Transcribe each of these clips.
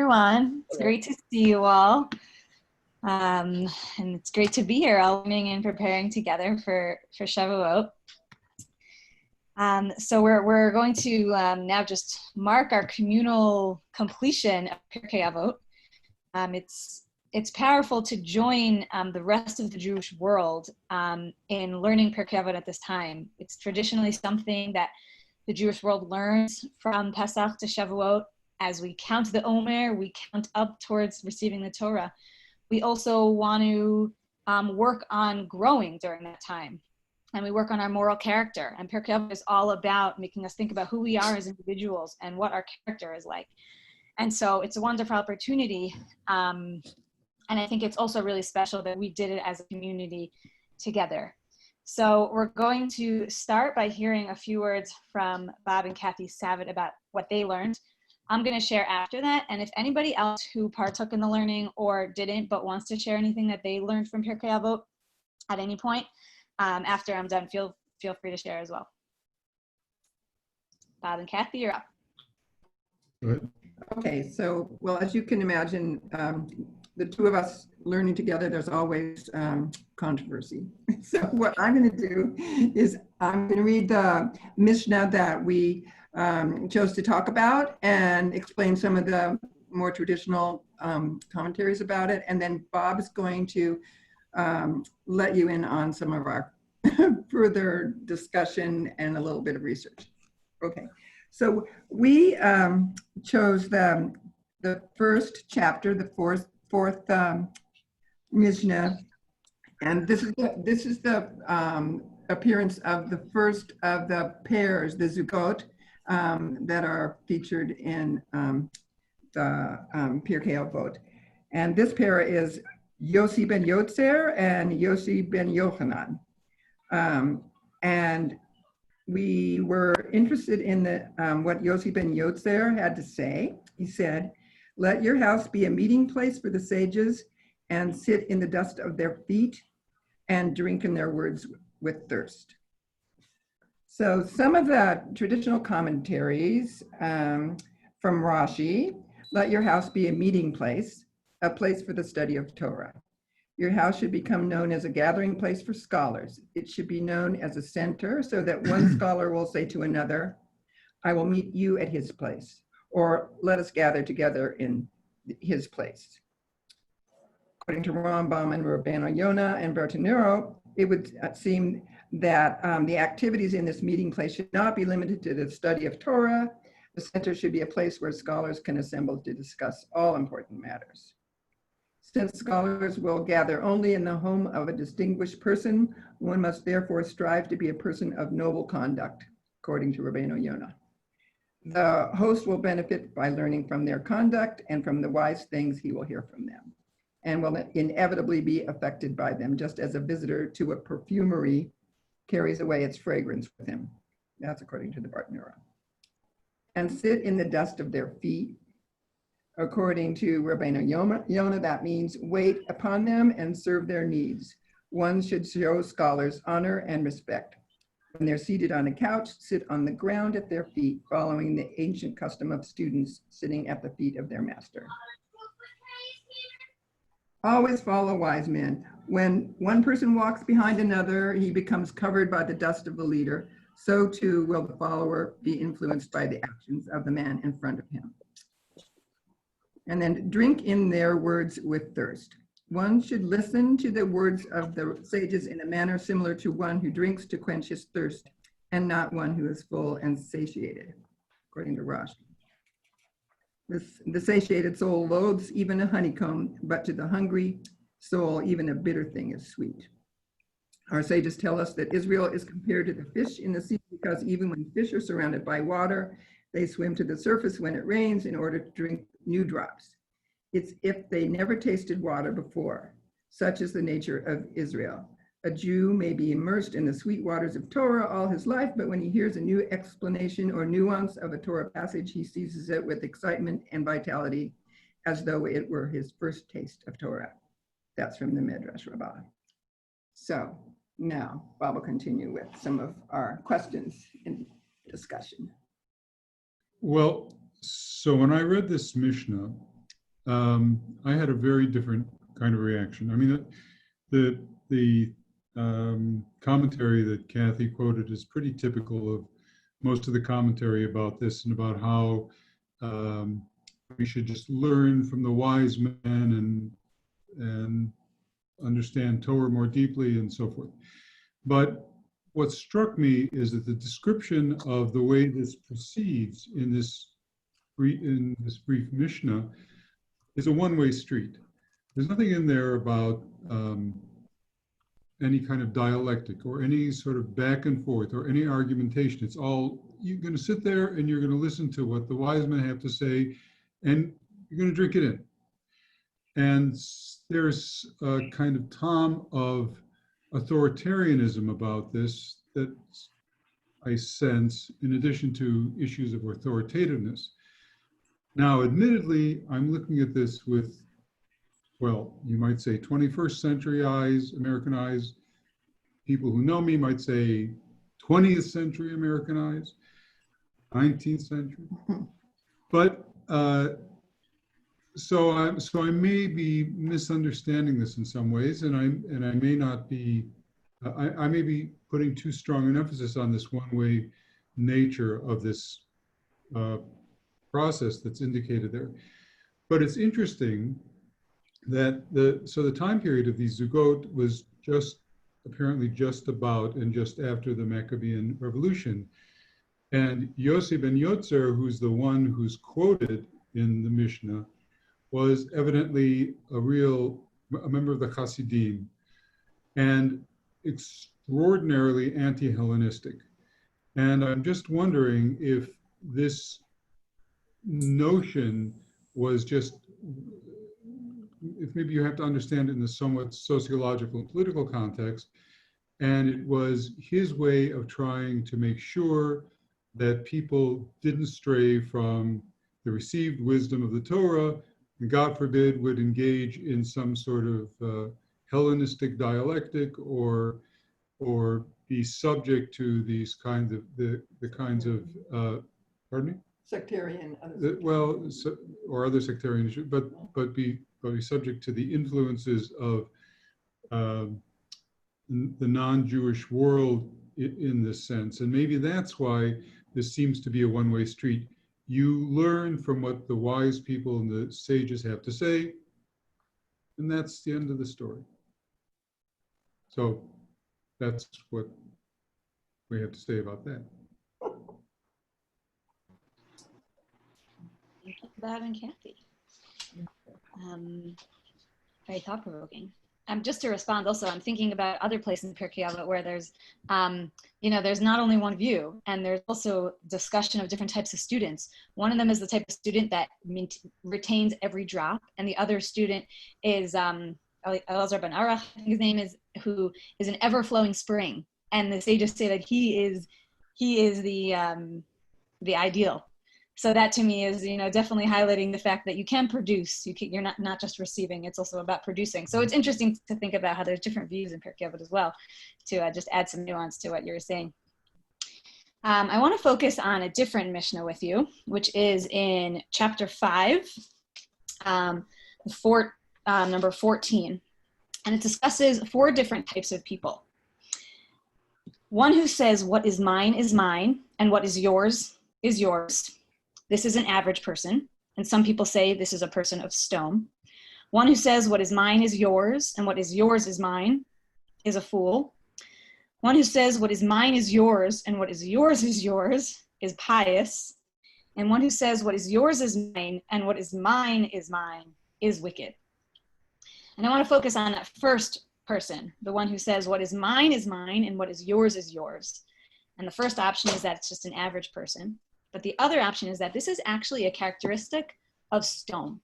everyone. It's great to see you all. And it's great to be here, all learning and preparing together for Shavuot. So we're going to now just mark our communal completion of Pirkei Avot. It's powerful to join the rest of the Jewish world in learning Pirkei Avot at this time. It's traditionally something that the Jewish world learns from Pesach to Shavuot. As we count the Omer, we count up towards receiving the Torah. We also want to work on growing during that time. And we work on our moral character. And Pirkei Avot is all about making us think about who we are as individuals and what our character is like. And so it's a wonderful opportunity. And I think it's also really special that we did it as a community together. So we're going to start by hearing a few words from Bob and Kathy Sarit about what they learned. I'm going to share after that, and if anybody else who partook in the learning or didn't but wants to share anything that they learned from Pirkei Avot at any point, after I'm done, feel free to share as well. Bob and Kathy, you're up. Good. Okay, so, well, as you can imagine, the two of us learning together, there's always controversy. So what I'm going to do is I'm going to read the Mishnah that we chose to talk about and explain some of the more traditional commentaries about it. And then Bob is going to let you in on some of our further discussion and a little bit of research. Okay, so we chose the first chapter, the fourth Mishnah, and this is the appearance of the first of the pairs, the Zugot, that are featured in the Pirkei Avot. And this pair is Yossi ben Yotzer and Yossi ben Yochanan. And we were interested in what Yossi ben Yotzer had to say. He said, "Let your house be a meeting place for the sages and sit in the dust of their feet and drink in their words with thirst." So some of the traditional commentaries from Rashi: "Let your house be a meeting place, a place for the study of Torah. Your house should become known as a gathering place for scholars. It should be known as a center so that one scholar will say to another, 'I will meet you at his place,' or 'let us gather together in his place.'" According to Rambam and Rabbeinu Yonah and Bertinero, it would seem that the activities in this meeting place should not be limited to the study of Torah. The center should be a place where scholars can assemble to discuss all important matters. Since scholars will gather only in the home of a distinguished person, one must therefore strive to be a person of noble conduct, according to Rabbeinu Yonah. The host will benefit by learning from their conduct and from the wise things he will hear from them, and will inevitably be affected by them, just as a visitor to a perfumery carries away its fragrance with him. That's according to the Bartenura. And sit in the dust of their feet. According to Rabbeinu Yonah, that means wait upon them and serve their needs. One should show scholars honor and respect. When they're seated on a couch, sit on the ground at their feet, following the ancient custom of students sitting at the feet of their master. Always follow wise men. When one person walks behind another, he becomes covered by the dust of the leader. So too will the follower be influenced by the actions of the man in front of him. And then drink in their words with thirst. One should listen to the words of the sages in a manner similar to one who drinks to quench his thirst, and not one who is full and satiated, according to Rashi. The satiated soul loathes even a honeycomb, but to the hungry soul, even a bitter thing is sweet. Our sages tell us that Israel is compared to the fish in the sea because even when fish are surrounded by water, they swim to the surface when it rains in order to drink new drops. It's if they never tasted water before. Such is the nature of Israel. A Jew may be immersed in the sweet waters of Torah all his life, but when he hears a new explanation or nuance of a Torah passage, he seizes it with excitement and vitality as though it were his first taste of Torah. That's from the Midrash Rabbah. So now Bob will continue with some of our questions and discussion. Well, so when I read this Mishnah, I had a very different kind of reaction. I mean, the commentary that Kathy quoted is pretty typical of most of the commentary about this and about how we should just learn from the wise men and understand Torah more deeply and so forth. But what struck me is that the description of the way this proceeds in this brief Mishnah is a one-way street. There's nothing in there about any kind of dialectic or any sort of back and forth or any argumentation. It's all, you're going to sit there and you're going to listen to what the wise men have to say, and you're going to drink it in. And there's a kind of tom of authoritarianism about this that I sense, in addition to issues of authoritativeness. Now, admittedly, I'm looking at this with, well, you might say 21st century eyes, American eyes. People who know me might say 20th century American eyes, 19th century. But so I may be misunderstanding this in some ways, and I may not be. I may be putting too strong an emphasis on this one-way nature of this process that's indicated there. But it's interesting that the time period of these Zugot was apparently just about and just after the Maccabean Revolution. And Yossi ben Yotzer, who's the one who's quoted in the Mishnah, was evidently a member of the Hasidim and extraordinarily anti-Hellenistic. And I'm just wondering if this notion was just, if maybe you have to understand it in a somewhat sociological and political context, and it was his way of trying to make sure that people didn't stray from the received wisdom of the Torah, and God forbid would engage in some sort of Hellenistic dialectic or be subject to these kinds of the kinds of pardon me? Sectarian. Or other sectarian issues, but be subject to the influences of the non-Jewish world in this sense. And maybe that's why this seems to be a one-way street. You learn from what the wise people and the sages have to say, and that's the end of the story. So that's what we have to say about that. Thank you for that, and Kathy. Very thought-provoking. Just to respond also, I'm thinking about other places in Pirkei Avot where there's, there's not only one view, and there's also discussion of different types of students. One of them is the type of student that retains every drop, and the other student is Elazar ben Arach, I think his name is, who is an ever-flowing spring. And the sages say that he is the ideal. So that to me is, definitely highlighting the fact that you can produce. You're not just receiving; it's also about producing. So it's interesting to think about how there's different views in Pirkei Avot as well, to just add some nuance to what you were saying. I want to focus on a different Mishnah with you, which is in chapter 5, number 14, and it discusses 4 different types of people. One who says, "What is mine is mine, and what is yours is yours." This is an average person, and some people say this is a person of stone. One who says what is mine is yours, and what is yours is mine, is a fool. One who says what is mine is yours, and what is yours is pious. And one who says what is yours is mine, and what is mine, is wicked. And I want to focus on that first person, the one who says what is mine, and what is yours. And the first option is that it's just an average person. But the other option is that this is actually a characteristic of stone.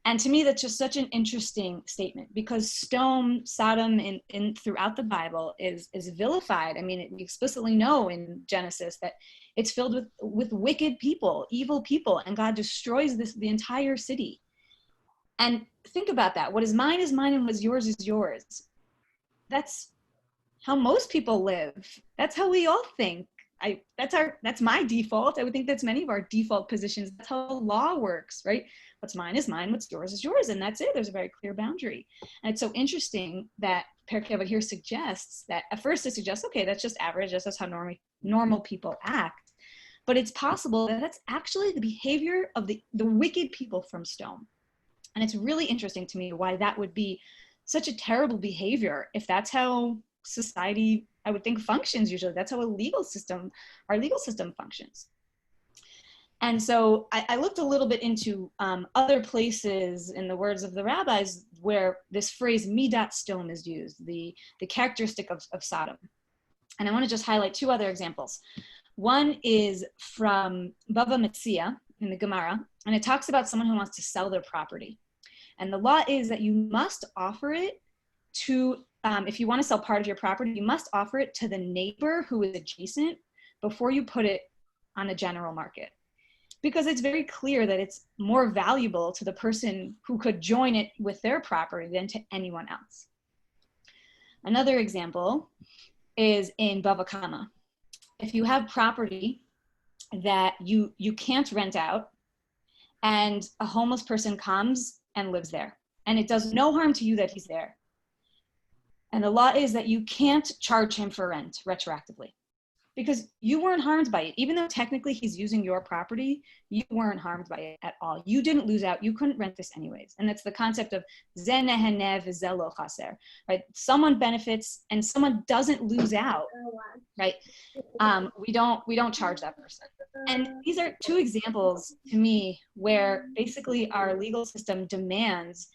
And to me, that's just such an interesting statement, because stone, Sodom, in throughout the Bible is vilified. I mean, we explicitly know in Genesis that it's filled with wicked people, evil people, and God destroys the entire city. And think about that. What is mine, and what is yours. That's how most people live. That's how we all think. That's my default. I would think that's many of our default positions. That's how law works, right? what's mine is mine, what's yours is yours, and that's it. There's a very clear boundary. And it's so interesting that Pirkei Avot here suggests that, at first it suggests, okay, that's just average, that's how normal people act. But it's possible that that's actually the behavior of the wicked people from Sodom. And it's really interesting to me why that would be such a terrible behavior if that's how society, I would think, functions usually. That's how our legal system functions. And so I looked a little bit into other places, in the words of the rabbis, where this phrase midat Sodom is used, the characteristic of Sodom. And I want to just highlight two other examples. One is from Bava Metzia in the Gemara, and it talks about someone who wants to sell their property. And the law is that you must offer it to, if you want to sell part of your property, you must offer it to the neighbor who is adjacent before you put it on the general market. Because it's very clear that it's more valuable to the person who could join it with their property than to anyone else. Another example is in Bava Kama. If you have property that you can't rent out, and a homeless person comes and lives there, and it does no harm to you that he's there, and the law is that you can't charge him for rent retroactively, because you weren't harmed by it. Even though technically he's using your property, you weren't harmed by it at all. You didn't lose out. You couldn't rent this anyways. And that's the concept of ze neheneh v'ze lo chaser, right? Someone benefits and someone doesn't lose out, right? We don't charge that person. And these are two examples to me where basically our legal system demands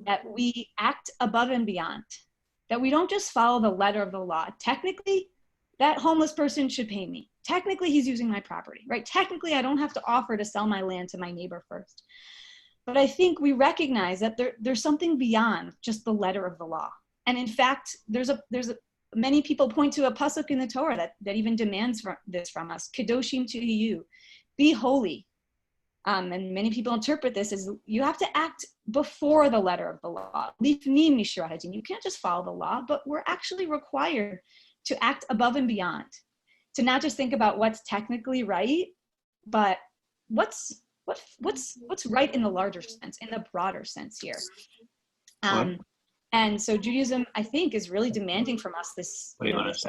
that we act above and beyond, that we don't just follow the letter of the law. Technically, that homeless person should pay me. Technically, he's using my property, right? Technically, I don't have to offer to sell my land to my neighbor first. But I think we recognize that there's something beyond just the letter of the law. And in fact, many people point to a pasuk in the Torah that even demands this from us. Kedoshim tihiyu, be holy. And many people interpret this as you have to act before the letter of the law. Lifnim mishra hadin. You can't just follow the law, but we're actually required to act above and beyond, to not just think about what's technically right, but what's right in the larger sense, in the broader sense here. And so Judaism, I think, is really demanding from us this, this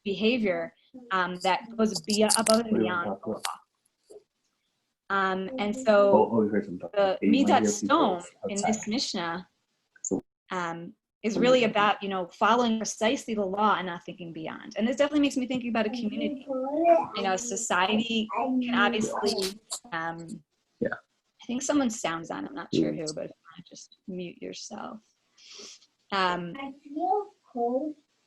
behavior that goes above and beyond the law. And so the midat Sodom in this Mishnah is really about, following precisely the law and not thinking beyond. And this definitely makes me think about a community. Society can obviously, I think someone's sound's on, I'm not sure who, but if you want to just mute yourself.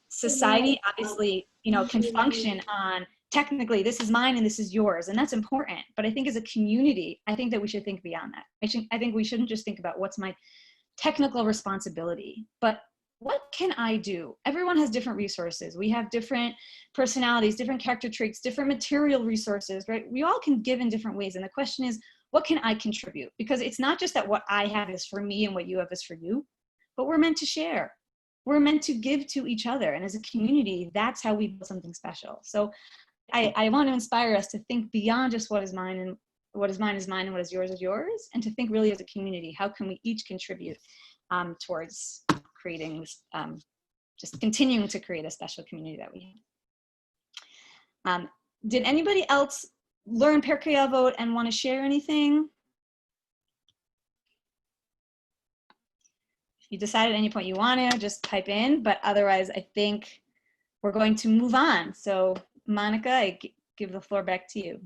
Society obviously, can function on, technically, this is mine and this is yours, and that's important. But I think as a community, I think that we should think beyond that. I think we shouldn't just think about what's my technical responsibility, but what can I do? Everyone has different resources. We have different personalities, different character traits, different material resources, right? We all can give in different ways. And the question is, what can I contribute? Because it's not just that what I have is for me and what you have is for you, but we're meant to share. We're meant to give to each other. And as a community, that's how we build something special. So I want to inspire us to think beyond just what is mine, and what is mine is mine and what is yours, and to think really as a community, how can we each contribute towards creating this, just continuing to create a special community that we have. Did anybody else learn Pirkei Avot and want to share anything? If you decide at any point you want to, just type in, but otherwise I think we're going to move on. So Monica, I give the floor back to you.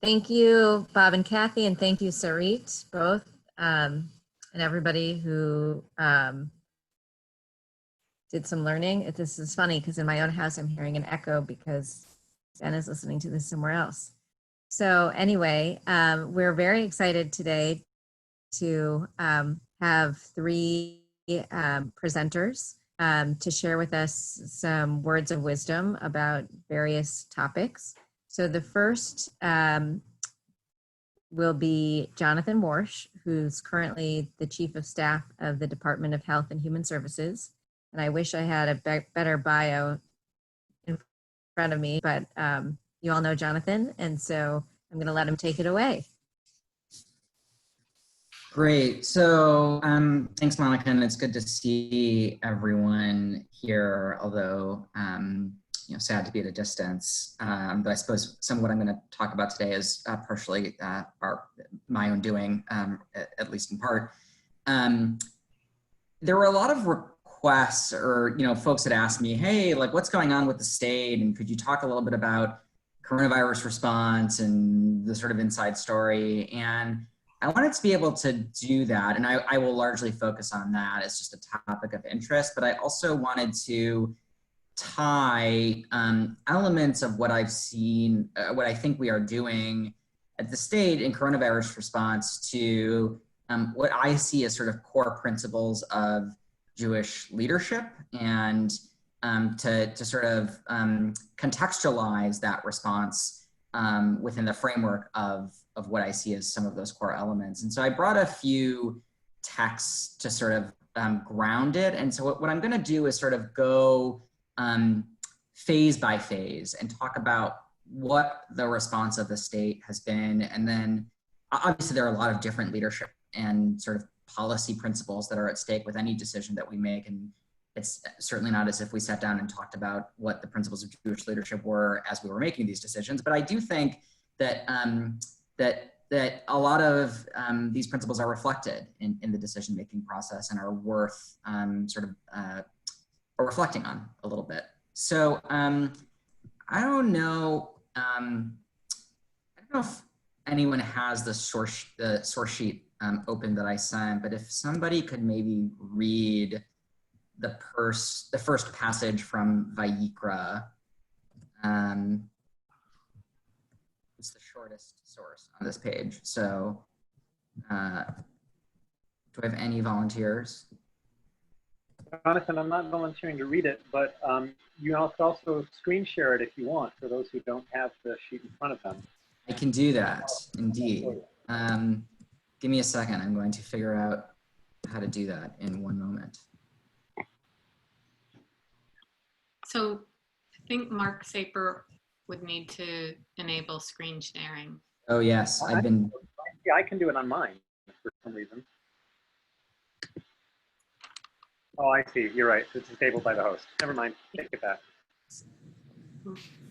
Thank you, Bob and Kathy, and thank you, Sarit, both, and everybody who did some learning. This is funny because in my own house I'm hearing an echo because Ben is listening to this somewhere else. So anyway, we're very excited today to have three presenters to share with us some words of wisdom about various topics. So the first will be Jonathan Warsh, who's currently the Chief of Staff of the Department of Health and Human Services. And I wish I had a better bio in front of me, but you all know Jonathan, and so I'm going to let him take it away. Great. So thanks, Monica, and it's good to see everyone here, although sad to be at a distance. But I suppose some of what I'm going to talk about today is partially my own doing, at least in part. There were a lot of requests or, folks that asked me, hey, like what's going on with the state? And could you talk a little bit about coronavirus response and the sort of inside story? And I wanted to be able to do that. And I will largely focus on that as just a topic of interest, but I also wanted to tie elements of what I've seen, what I think we are doing at the state in coronavirus response to what I see as sort of core principles of Jewish leadership, and to sort of contextualize that response within the framework of what I see as some of those core elements. And so I brought a few texts to sort of ground it. And so what I'm going to do is sort of go phase by phase and talk about what the response of the state has been. And then obviously there are a lot of different leadership and sort of policy principles that are at stake with any decision that we make. And it's certainly not as if we sat down and talked about what the principles of Jewish leadership were as we were making these decisions. But I do think that that a lot of these principles are reflected in the decision-making process and are worth reflecting on a little bit. So I don't know if anyone has the source sheet open that I sent, but if somebody could maybe read the first passage from Vayikra. It's the shortest source on this page. So do I have any volunteers? Jonathan, I'm not volunteering to read it, but you also screen share it if you want, for those who don't have the sheet in front of them. I can do that, indeed. Give me a second. I'm going to figure out how to do that in one moment. So I think Mark Saper would need to enable screen sharing. Oh yes, Yeah, I can do it on mine for some reason. Oh, I see. You're right. It's disabled by the host. Never mind. Take it back.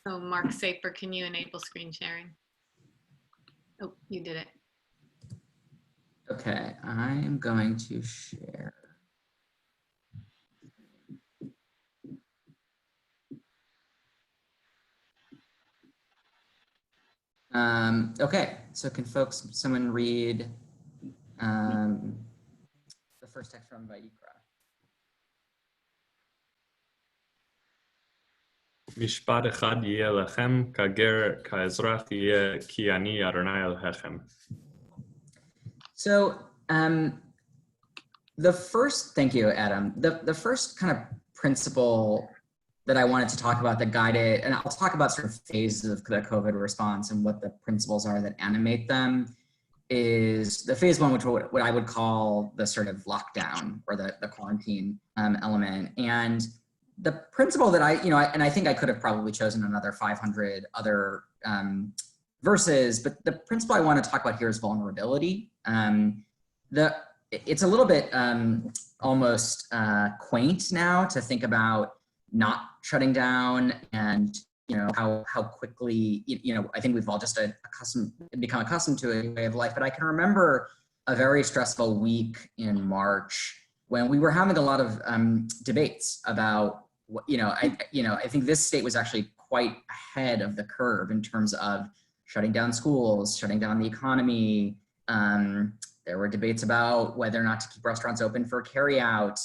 So Mark Saper, can you enable screen sharing? Oh, you did it. Okay, I am going to share. Okay, so can someone read the first text from Vayikra? משפט אחד יהיה לכם, כגר כאזרח יהיה כי אני אדוני אלוהיכם. So thank you, Adam. The first kind of principle that I wanted to talk about that guided, and I'll talk about sort of phases of the COVID response and what the principles are that animate them, is the phase one, which what I would call the sort of lockdown or the quarantine element. And the principle that I think I could have probably chosen another 500 other verses, but the principle I want to talk about here is vulnerability. It's a little bit almost quaint now to think about not shutting down and how quickly I think we've all just become accustomed to a way of life. But I can remember a very stressful week in March when we were having a lot of debates about I think this state was actually quite ahead of the curve in terms of shutting down schools, shutting down the economy. There were debates about whether or not to keep restaurants open for carryout.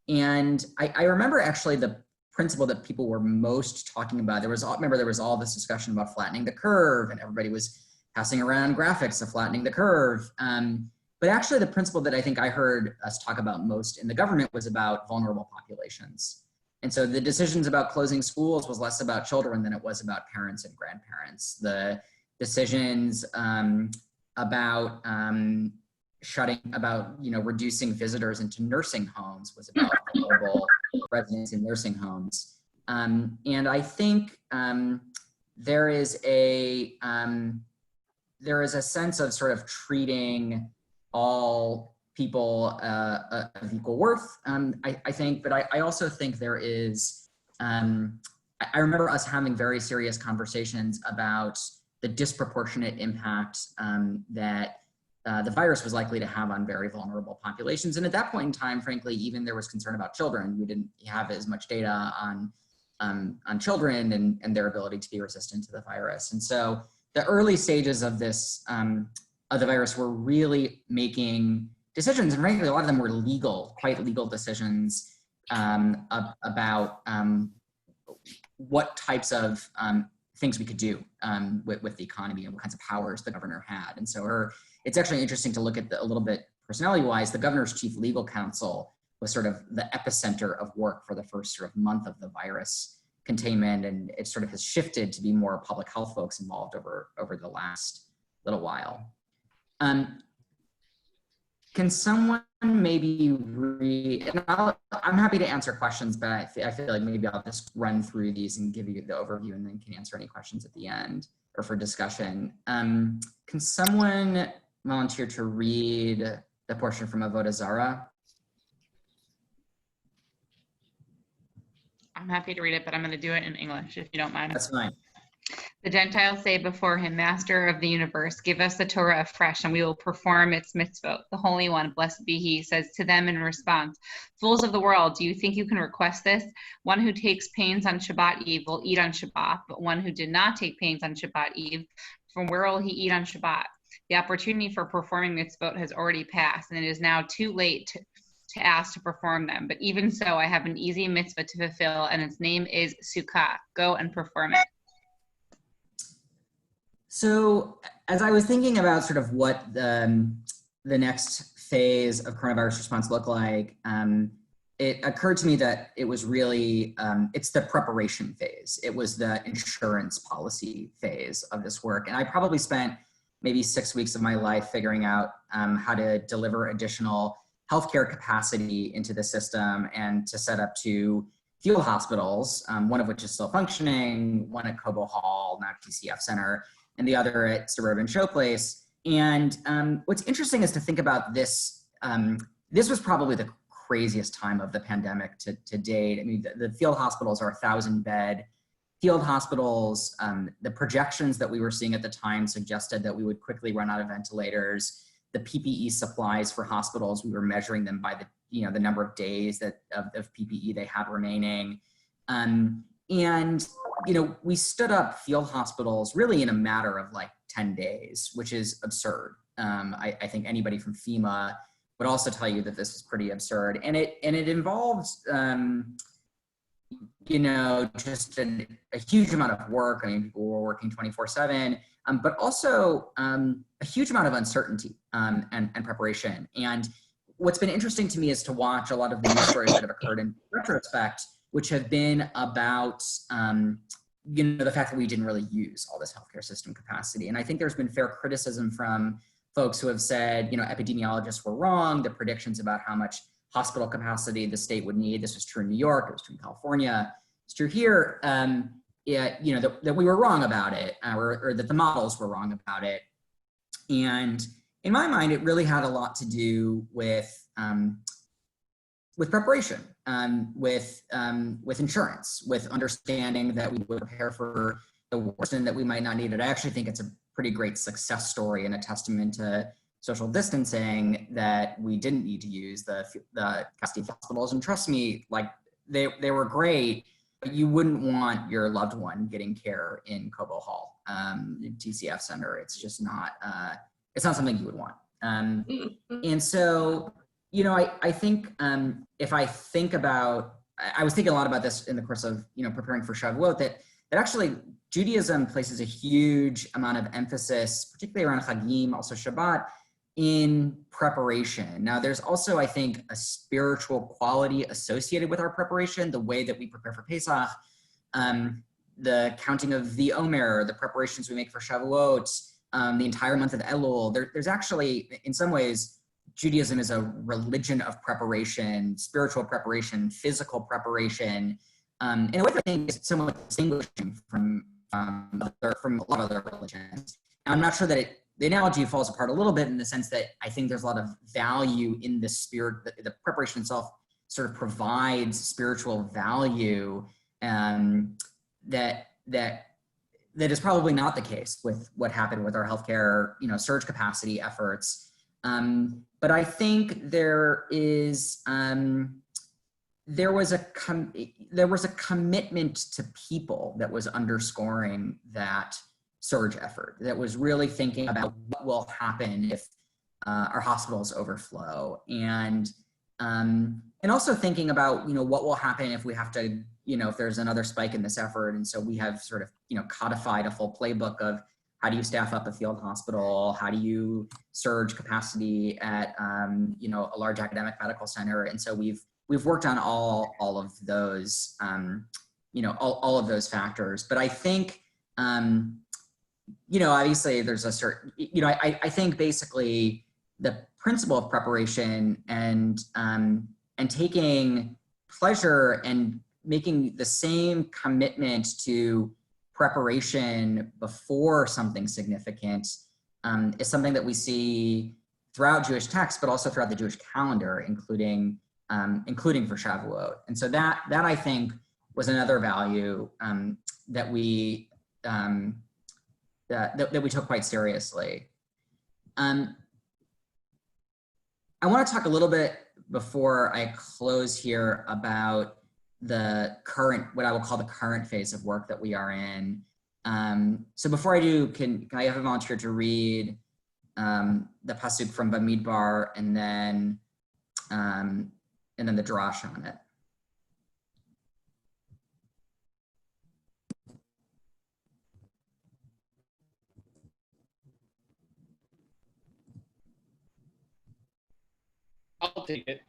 And I remember actually the principle that people were most talking about. There was all this discussion about flattening the curve, and everybody was passing around graphics of flattening the curve. But actually the principle that I think I heard us talk about most in the government was about vulnerable populations. And so the decisions about closing schools was less about children than it was about parents and grandparents. The decisions about reducing visitors into nursing homes was about vulnerable residents in nursing homes. And I think there is a sense of sort of treating all people of equal worth, I think, but I also think there is, I remember us having very serious conversations about the disproportionate impact that the virus was likely to have on very vulnerable populations. And at that point in time, frankly, even there was concern about children. We didn't have as much data on children and their ability to be resistant to the virus. And so the early stages of this, of the virus, were really making decisions, and frankly, a lot of them were quite legal decisions about what types of things we could do with the economy and what kinds of powers the governor had. And so it's actually interesting to look at a little bit personality-wise. The governor's chief legal counsel was sort of the epicenter of work for the first sort of month of the virus containment, and it sort of has shifted to be more public health folks involved over the last little while. Can someone maybe read, and I'm happy to answer questions, but I feel like maybe I'll just run through these and give you the overview and then can answer any questions at the end or for discussion. Can someone volunteer to read the portion from Avot Zara? I'm happy to read it, but I'm going to do it in English if you don't mind. That's fine. The Gentiles say before him, Master of the universe, give us the Torah afresh, and we will perform its mitzvot. The Holy One, blessed be he, says to them in response, fools of the world, do you think you can request this? One who takes pains on Shabbat Eve will eat on Shabbat, but one who did not take pains on Shabbat Eve, from where will he eat on Shabbat? The opportunity for performing mitzvot has already passed, and it is now too late to ask to perform them. But even so, I have an easy mitzvah to fulfill, and its name is Sukkah. Go and perform it. So as I was thinking about sort of what the next phase of coronavirus response looked like, it occurred to me that it was really, it's the preparation phase. It was the insurance policy phase of this work. And I probably spent maybe 6 weeks of my life figuring out how to deliver additional healthcare capacity into the system and to set up 2 field hospitals, one of which is still functioning, one at Cobo Hall, now TCF Center, and the other at Suburban Showplace. And what's interesting is to think about this. This was probably the craziest time of the pandemic to date. I mean, the field hospitals are 1,000-bed field hospitals. The projections that we were seeing at the time suggested that we would quickly run out of ventilators. The PPE supplies for hospitals, we were measuring them by the number of days of PPE they had remaining. And we stood up field hospitals really in a matter of like 10 days, which is absurd. I think anybody from FEMA would also tell you that this is pretty absurd. And it involved, just a huge amount of work. I mean, people were working 24/7, but also a huge amount of uncertainty and preparation. And what's been interesting to me is to watch a lot of the news stories that have occurred in retrospect, which have been about the fact that we didn't really use all this healthcare system capacity. And I think there's been fair criticism from folks who have said, epidemiologists were wrong, the predictions about how much hospital capacity the state would need. This was true in New York, it was true in California, it's true here, that we were wrong about it, or that the models were wrong about it. And in my mind, it really had a lot to do with preparation, with insurance, with understanding that we would prepare for the worst and that we might not need it. I actually think it's a pretty great success story and a testament to social distancing that we didn't need to use the capacity hospitals. And trust me, like they were great, but you wouldn't want your loved one getting care in Cobo Hall, TCF Center. It's just not, it's not something you would want. And so, I think if I think about, I was thinking a lot about this in the course of, preparing for Shavuot, that actually Judaism places a huge amount of emphasis, particularly around Chagim, also Shabbat, in preparation. Now, there's also, I think, a spiritual quality associated with our preparation, the way that we prepare for Pesach, the counting of the Omer, the preparations we make for Shavuot, the entire month of Elul. There's actually, in some ways, Judaism is a religion of preparation, spiritual preparation, physical preparation, in a way that I think is somewhat distinguishing from a lot of other religions. And I'm not sure that the analogy falls apart a little bit in the sense that I think there's a lot of value in the spirit, the preparation itself sort of provides spiritual value that is probably not the case with what happened with our healthcare, surge capacity efforts. But I think there was a commitment to people that was underscoring that surge effort, that was really thinking about what will happen if our hospitals overflow, and also thinking about what will happen if we have to, if there's another spike in this effort. And so we have sort of codified a full playbook of how do you staff up a field hospital, how do you surge capacity at a large academic medical center. And so we've worked on all of those all of those factors. But I think obviously there's a certain, I think basically the principle of preparation and taking pleasure and making the same commitment to preparation before something significant is something that we see throughout Jewish texts, but also throughout the Jewish calendar, including for Shavuot. And so that I think was another value that we took quite seriously. I want to talk a little bit before I close here about the current, what I will call the current phase of work that we are in. So before I do, can I have a volunteer to read the pasuk from Bamidbar and then the drash on it? I'll take it.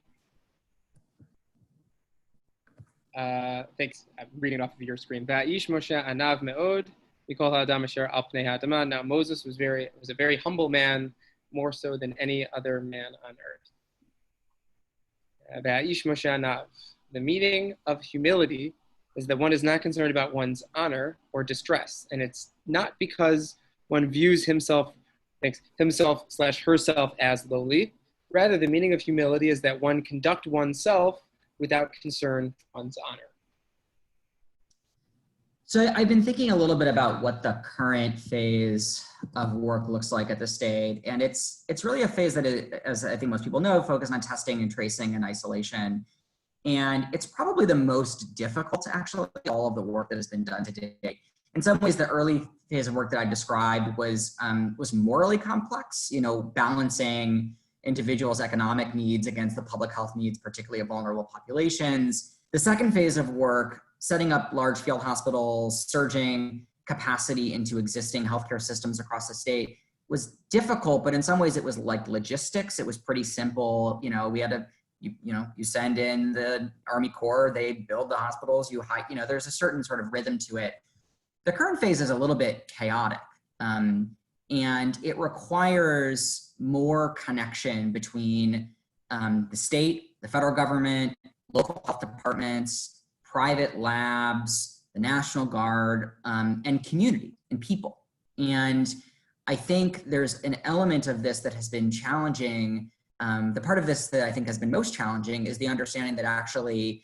Thanks. I'm reading off of your screen. Va'ish Moshe anav me'od mikol ha'adam asher al pnei ha'adama. Now Moses was a very humble man, more so than any other man on earth. Va'ish Moshe anav. The meaning of humility is that one is not concerned about one's honor or distress, and it's not because one views himself/herself as lowly. Rather, the meaning of humility is that one conduct oneself without concern for one's honor. So I've been thinking a little bit about what the current phase of work looks like at the state. And it's really a phase that, as I think most people know, focused on testing and tracing and isolation. And it's probably the most difficult, actually, all of the work that has been done to date. In some ways, the early phase of work that I described was morally complex, balancing individuals' economic needs against the public health needs, particularly of vulnerable populations. The second phase of work, setting up large field hospitals, surging capacity into existing healthcare systems across the state, was difficult, but in some ways it was like logistics. It was pretty simple. We had to, you send in the Army Corps, they build the hospitals, there's a certain sort of rhythm to it. The current phase is a little bit chaotic. And it requires more connection between the state, the federal government, local health departments, private labs, the National Guard, and community and people. And I think there's an element of this that has been challenging. The part of this that I think has been most challenging is the understanding that actually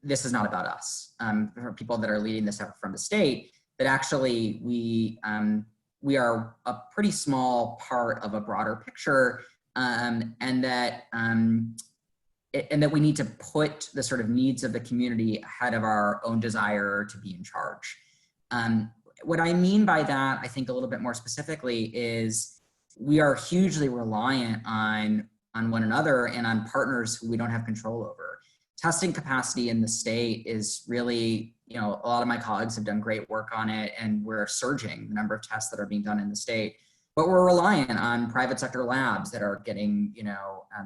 this is not about us. For people that are leading this effort from the state, that actually we are a pretty small part of a broader picture, and that we need to put the sort of needs of the community ahead of our own desire to be in charge. What I mean by that, I think a little bit more specifically, is we are hugely reliant on one another and on partners who we don't have control over. Testing capacity in the state is really, a lot of my colleagues have done great work on it, and we're surging the number of tests that are being done in the state. But we're reliant on private sector labs that are getting,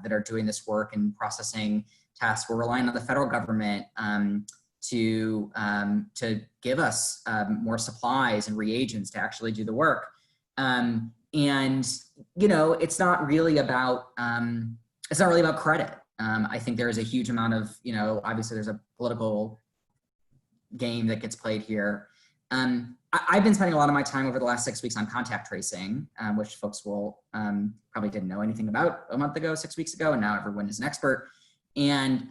that are doing this work and processing tests. We're relying on the federal government to give us more supplies and reagents to actually do the work. And it's not really about credit. I think there is a huge amount of, obviously there's a political game that gets played here. I've been spending a lot of my time over the last 6 weeks on contact tracing, which folks will probably didn't know anything about a month ago, 6 weeks ago, and now everyone is an expert. And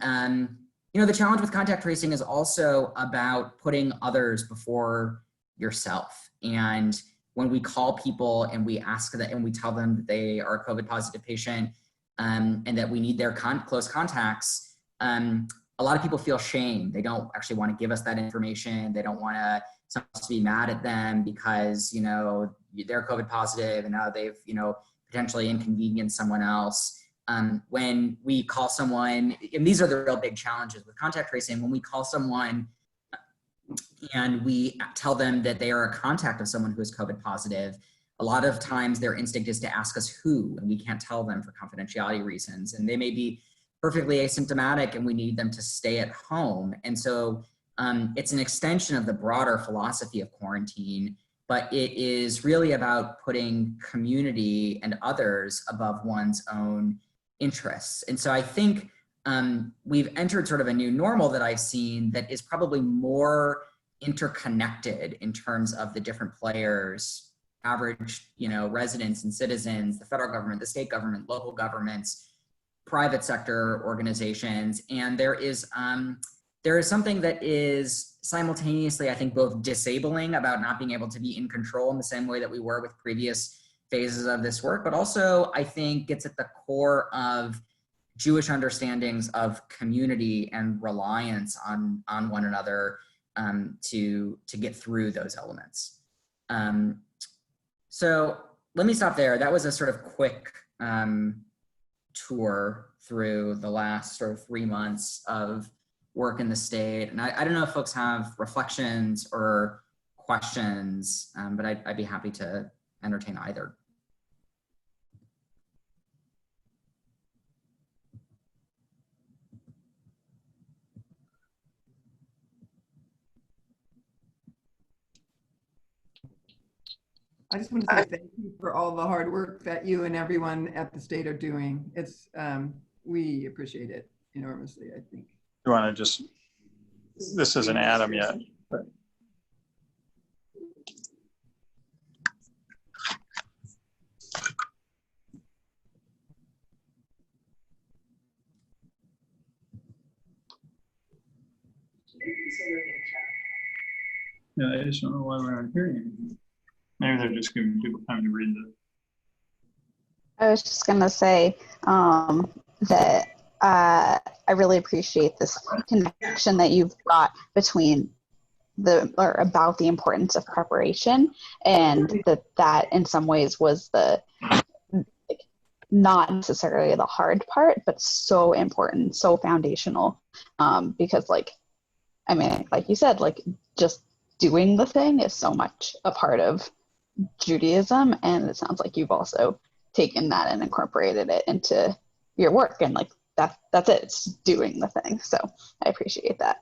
the challenge with contact tracing is also about putting others before yourself. And when we call people and we ask that and we tell them that they are a COVID positive patient and that we need their close contacts, a lot of people feel shame. They don't actually want to give us that information. They don't want us to be mad at them because, they're COVID positive and now they've, potentially inconvenienced someone else. When we call someone, and these are the real big challenges with contact tracing, when we call someone and we tell them that they are a contact of someone who is COVID positive, a lot of times their instinct is to ask us who, and we can't tell them for confidentiality reasons. And they may be perfectly asymptomatic and we need them to stay at home. And so it's an extension of the broader philosophy of quarantine, but it is really about putting community and others above one's own interests. And so I think we've entered sort of a new normal that I've seen that is probably more interconnected in terms of the different players, average, residents and citizens, the federal government, the state government, local governments, private sector organizations. And there is something that is simultaneously, I think, both disabling about not being able to be in control in the same way that we were with previous phases of this work, but also I think gets at the core of Jewish understandings of community and reliance on one another to get through those elements. So let me stop there. That was a sort of quick tour through the last sort of 3 months of work in the state. And I don't know if folks have reflections or questions, but I'd be happy to entertain either. I just want to say thank you for all the hard work that you and everyone at the state are doing. It's we appreciate it enormously, I think. You want to just, this isn't Adam yet, but. Yeah, I just don't know why we're not hearing anything. Maybe they're just giving people time to read the. I was just gonna say that I really appreciate this connection that you've got between about the importance of preparation, and that in some ways was the not necessarily the hard part, but so important, so foundational, because like you said, like just doing the thing is so much a part of Judaism, and it sounds like you've also taken that and incorporated it into your work, and like that's it, it's doing the thing. So I appreciate that.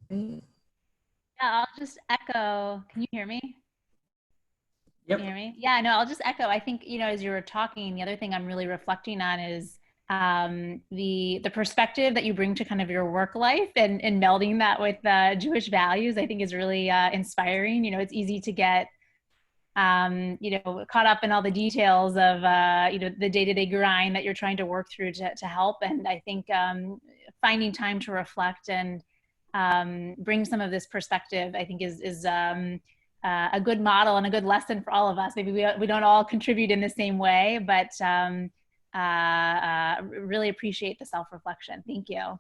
Great. Yeah, I'll just echo. Can you hear me? Yep. Can you hear me? Yeah, no, I'll just echo. I think, as you were talking, the other thing I'm really reflecting on is the perspective that you bring to kind of your work life, and melding that with Jewish values, I think is really inspiring. It's easy to get, caught up in all the details of, the day-to-day grind that you're trying to work through to help. And I think finding time to reflect and bring some of this perspective, I think is a good model and a good lesson for all of us. Maybe we don't all contribute in the same way, but really appreciate the self-reflection. Thank you.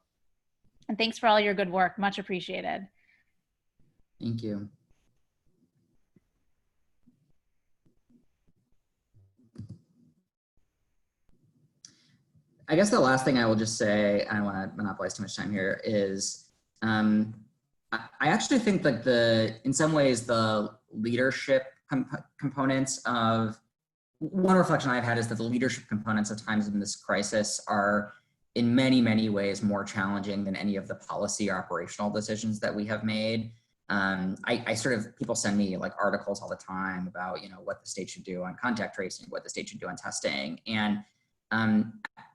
And thanks for all your good work. Much appreciated. Thank you. I guess the last thing I will just say, I don't want to monopolize too much time here, is I actually think that in some ways, the leadership components of, one reflection I've had is that the leadership components of times in this crisis are in many, many ways more challenging than any of the policy or operational decisions that we have made. I sort of, people send me like articles all the time about, you know, what the state should do on contact tracing, what the state should do on testing. And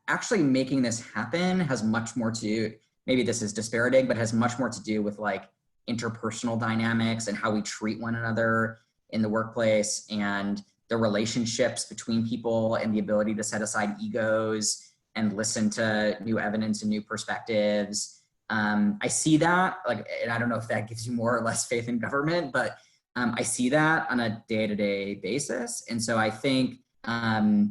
actually making this happen has much more to do, maybe this is disparaging, but has much more to do with like interpersonal dynamics and how we treat one another in the workplace, and the relationships between people, and the ability to set aside egos and listen to new evidence and new perspectives. I see that, like, and I don't know if that gives you more or less faith in government, but I see that on a day-to-day basis. And so I think that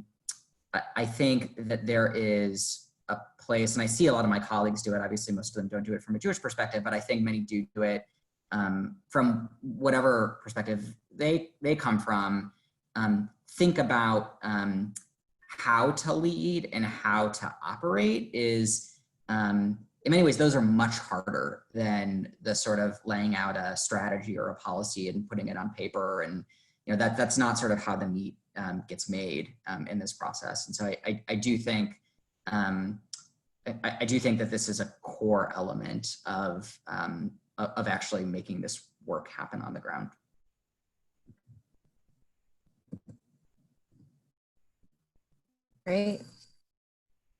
there is a place, and I see a lot of my colleagues do it. Obviously, most of them don't do it from a Jewish perspective, but I think many do it from whatever perspective they come from. Think about how to lead and how to operate is, in many ways, those are much harder than the sort of laying out a strategy or a policy and putting it on paper. And, you know, that's not sort of how the meat gets made in this process. And so I do think, I do think that this is a core element of actually making this work happen on the ground. Great.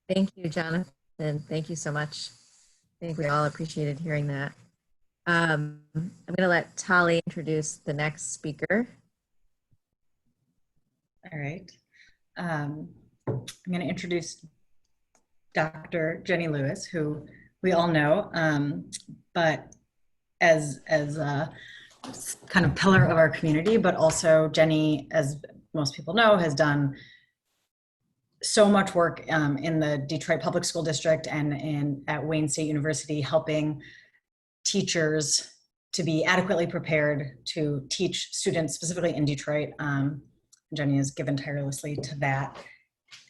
Thank you, Jonathan. Thank you so much. I think we all appreciated hearing that. I'm going to let Tali introduce the next speaker. All right. I'm going to introduce Dr. Jenny Lewis, who we all know, but as a kind of pillar of our community, but also Jenny, as most people know, has done so much work in the Detroit Public School District and at Wayne State University, helping teachers to be adequately prepared to teach students, specifically in Detroit. Jenny has given tirelessly to that,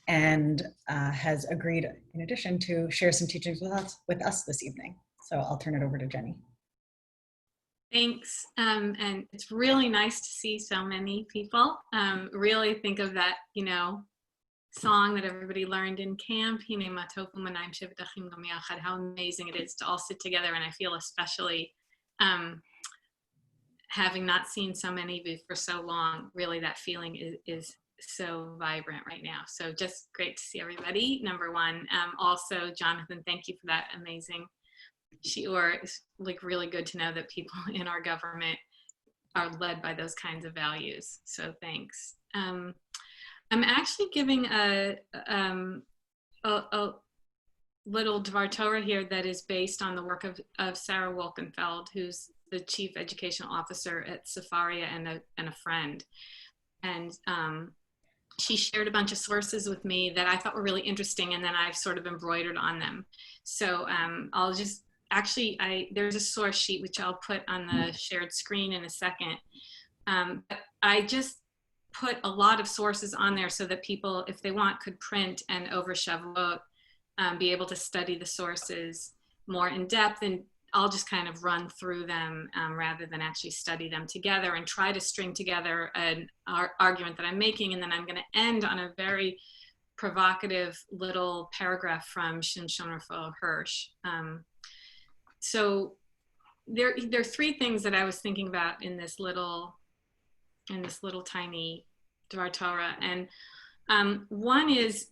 and has agreed, in addition, to share some teachings with us this evening. So I'll turn it over to Jenny. Thanks, and it's really nice to see so many people. Really think of that, you know, song that everybody learned in camp, how amazing it is to all sit together. And I feel especially, having not seen so many of you for so long, really that feeling is so vibrant right now. So just great to see everybody, number one. Also, Jonathan, thank you for that amazing shiur. It's like really good to know that people in our government are led by those kinds of values. So thanks. I'm actually giving a little Dvar Torah here that is based on the work of Sarah Wolkenfeld, who's the Chief Educational Officer at Sefaria and a friend. And she shared a bunch of sources with me that I thought were really interesting, and then I've sort of embroidered on them. So I'll just, actually, there's a source sheet which I'll put on the shared screen in a second. But I just put a lot of sources on there so that people, if they want, could print and over Shavuot be able to study the sources more in depth. And I'll just kind of run through them rather than actually study them together and try to string together an argument that I'm making. And then I'm going to end on a very provocative little paragraph from Shimshon Raphael Hirsch. So there are three things that I was thinking about in this little tiny Dvar Torah. And one is,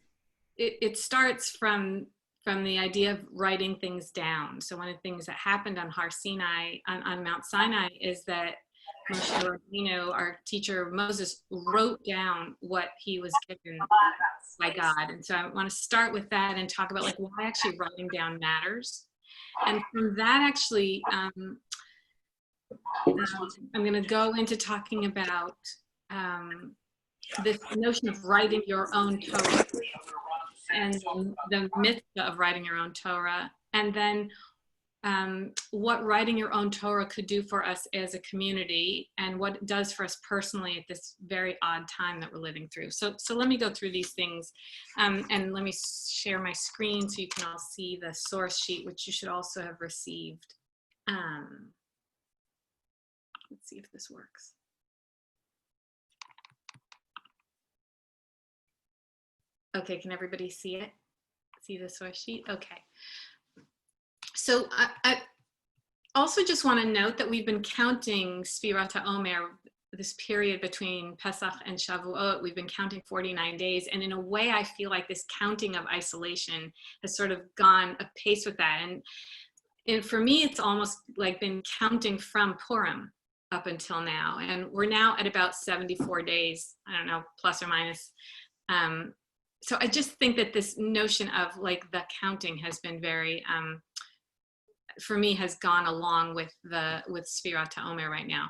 it starts from the idea of writing things down. So one of the things that happened on Har Sinai, on Mount Sinai, is that Moshe Rabbeinu, our teacher Moses, wrote down what he was given by God. And so I want to start with that and talk about like why actually writing down matters. And from that, actually, I'm going to go into talking about this notion of writing your own Torah and the mitzvah of writing your own Torah, and then what writing your own Torah could do for us as a community and what it does for us personally at this very odd time that we're living through. So let me go through these things, and let me share my screen so you can all see the source sheet, which you should also have received. Let's see if this works. Okay, can everybody see it? See the source sheet? Okay. So also just want to note that we've been counting Sfirat HaOmer, this period between Pesach and Shavuot. We've been counting 49 days. And in a way, I feel like this counting of isolation has sort of gone apace with that. And for me, it's almost like been counting from Purim up until now. And we're now at about 74 days, I don't know, plus or minus. So I just think that this notion of like the counting has been very, for me, has gone along with Sfirat HaOmer right now.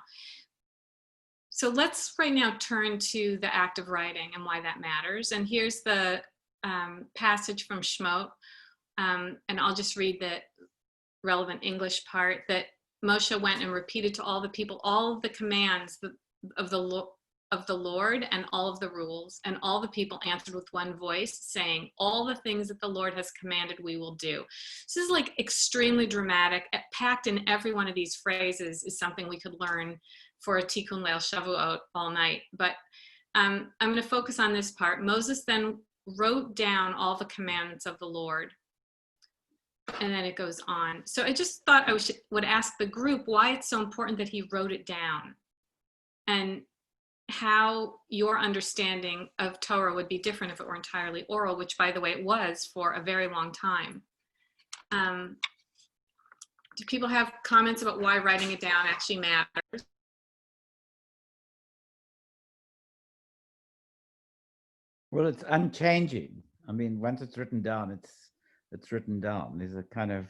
So let's right now turn to the act of writing and why that matters. And here's the passage from Shemot, and I'll just read the relevant English part, that Moshe went and repeated to all the people all of the commands of the Lord and all of the rules, and all the people answered with one voice, saying, all the things that the Lord has commanded we will do. So this is like extremely dramatic. Packed in every one of these phrases is something we could learn for a Tikkun Leil Shavuot all night. But I'm going to focus on this part. Moses then wrote down all the commandments of the Lord. And then it goes on. So I just thought I would ask the group why it's so important that he wrote it down, and how your understanding of Torah would be different if it were entirely oral, which, by the way, it was for a very long time. Do people have comments about why writing it down actually matters? Well, it's unchanging. I mean, once it's written down, it's written down. There's a kind of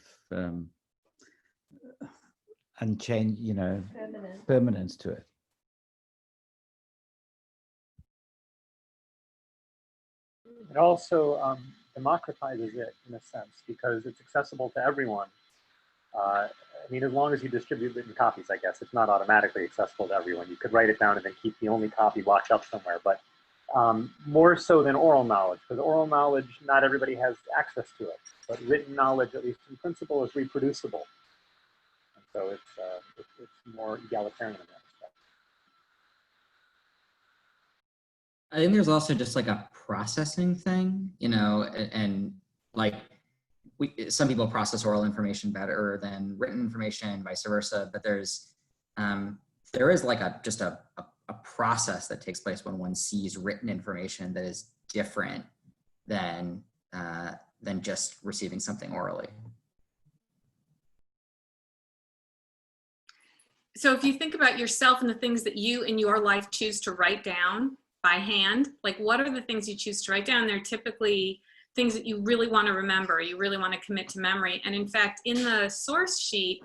unchanged, permanence to it. It also democratizes it in a sense because it's accessible to everyone. I mean, as long as you distribute written copies, I guess it's not automatically accessible to everyone. You could write it down and then keep the only copy locked up somewhere, but more so than oral knowledge, because oral knowledge, not everybody has access to it, but written knowledge, at least in principle, is reproducible. And so it's more egalitarian in that respect. I think there's also just like a processing thing, and like some people process oral information better than written information, vice versa. But there is like a process that takes place when one sees written information that is different than just receiving something orally. So if you think about yourself and the things that you in your life choose to write down by hand, like what are the things you choose to write down? They're typically things that you really want to remember, you really want to commit to memory. And in fact, in the source sheet,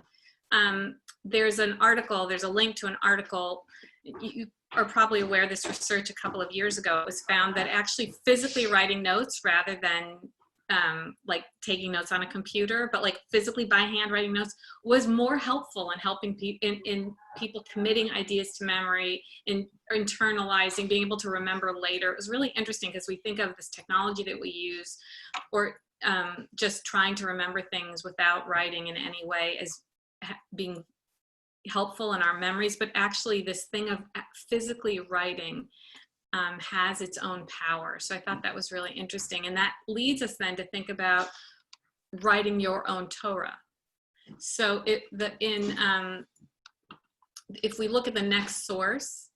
there's an article, there's a link to an article. You are probably aware of this research a couple of years ago. It was found that actually physically writing notes rather than like taking notes on a computer, but like physically by hand writing notes was more helpful in helping in people committing ideas to memory, in internalizing, being able to remember later. It was really interesting because we think of this technology that we use, or just trying to remember things without writing in any way as being helpful in our memories, but actually this thing of physically writing has its own power. So I thought that was really interesting. And that leads us then to think about writing your own Torah. So if we look at the next source,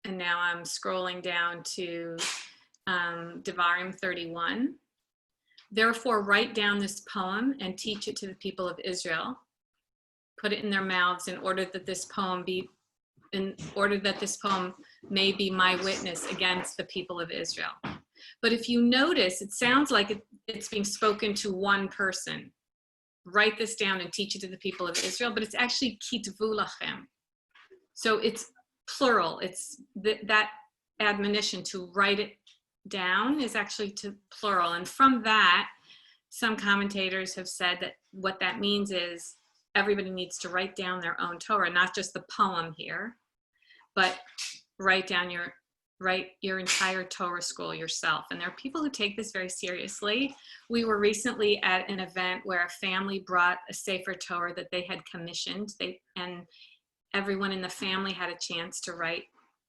and now I'm scrolling down to Devarim 31. Therefore, write down this poem and teach it to the people of Israel. Put it in their mouths in order that this poem may be my witness against the people of Israel. But if you notice, it sounds like it's being spoken to one person. Write this down and teach it to the people of Israel, but it's actually kitvu lachem. So it's plural. It's that admonition to write it down is actually to plural. And from that, some commentators have said that what that means is everybody needs to write down their own Torah, not just the poem here, but write your entire Torah scroll yourself. And there are people who take this very seriously. We were recently at an event where a family brought a Sefer Torah that they had commissioned, and everyone in the family had a chance to write,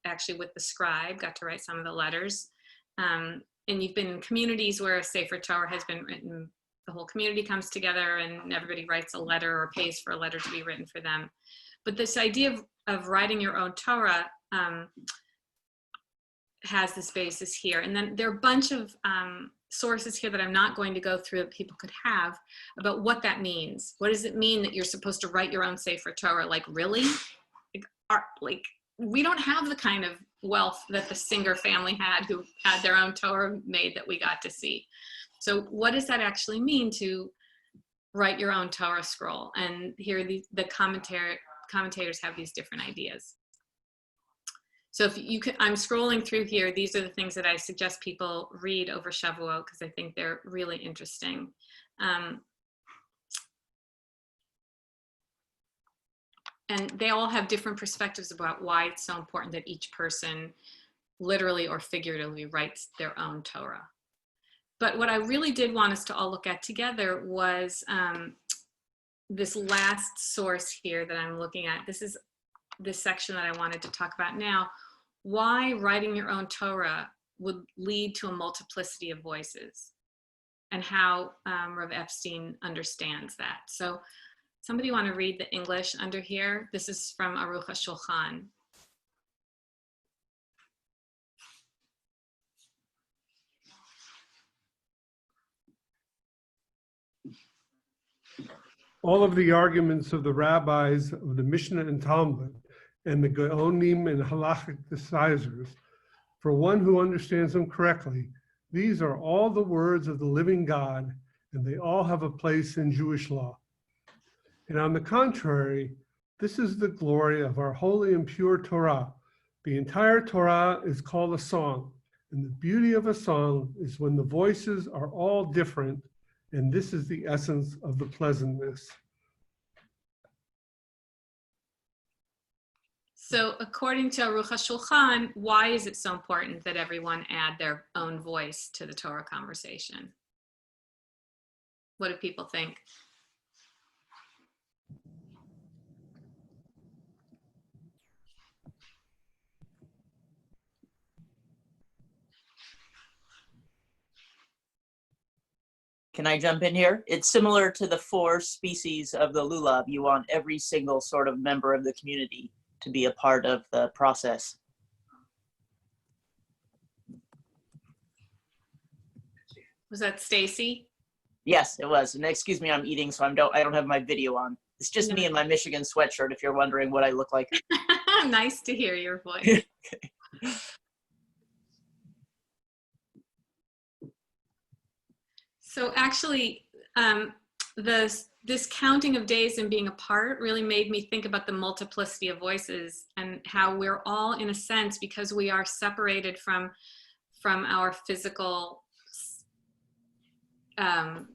actually with the scribe, got to write some of the letters. And you've been in communities where a Sefer Torah has been written the whole community comes together and everybody writes a letter or pays for a letter to be written for them. But this idea of writing your own Torah has this basis here. And then there are a bunch of sources here that I'm not going to go through that people could have about what that means. What does it mean that you're supposed to write your own Sefer Torah? Like, really? Like, we don't have the kind of wealth that the Singer family had, who had their own Torah made that we got to see. So what does that actually mean to write your own Torah scroll? And here the commentators have these different ideas. So if you could, I'm scrolling through here. These are the things that I suggest people read over Shavuot because I think they're really interesting. And they all have different perspectives about why it's so important that each person literally or figuratively writes their own Torah. But what I really did want us to all look at together was this last source here that I'm looking at. This is this section that I wanted to talk about now. Why writing your own Torah would lead to a multiplicity of voices, and how Rav Epstein understands that. So somebody want to read the English under here? This is from Aruch HaShulchan. All of the arguments of the rabbis of the Mishnah and Talmud and the Gaonim and halachic decisors, for one who understands them correctly, these are all the words of the living God, and they all have a place in Jewish law. And on the contrary, this is the glory of our holy and pure Torah. The entire Torah is called a song, and the beauty of a song is when the voices are all different, and this is the essence of the pleasantness. So according to Aruch HaShulchan, why is it so important that everyone add their own voice to the Torah conversation? What do people think? Can I jump in here? It's similar to the 4 species of the lulav. You want every single sort of member of the community to be a part of the process. Was that Stacy? Yes, it was. And excuse me, I'm eating, so I don't have my video on. It's just me in my Michigan sweatshirt, if you're wondering what I look like. Nice to hear your voice. So actually, this counting of days and being apart really made me think about the multiplicity of voices and how we're all, in a sense, because we are separated from our physical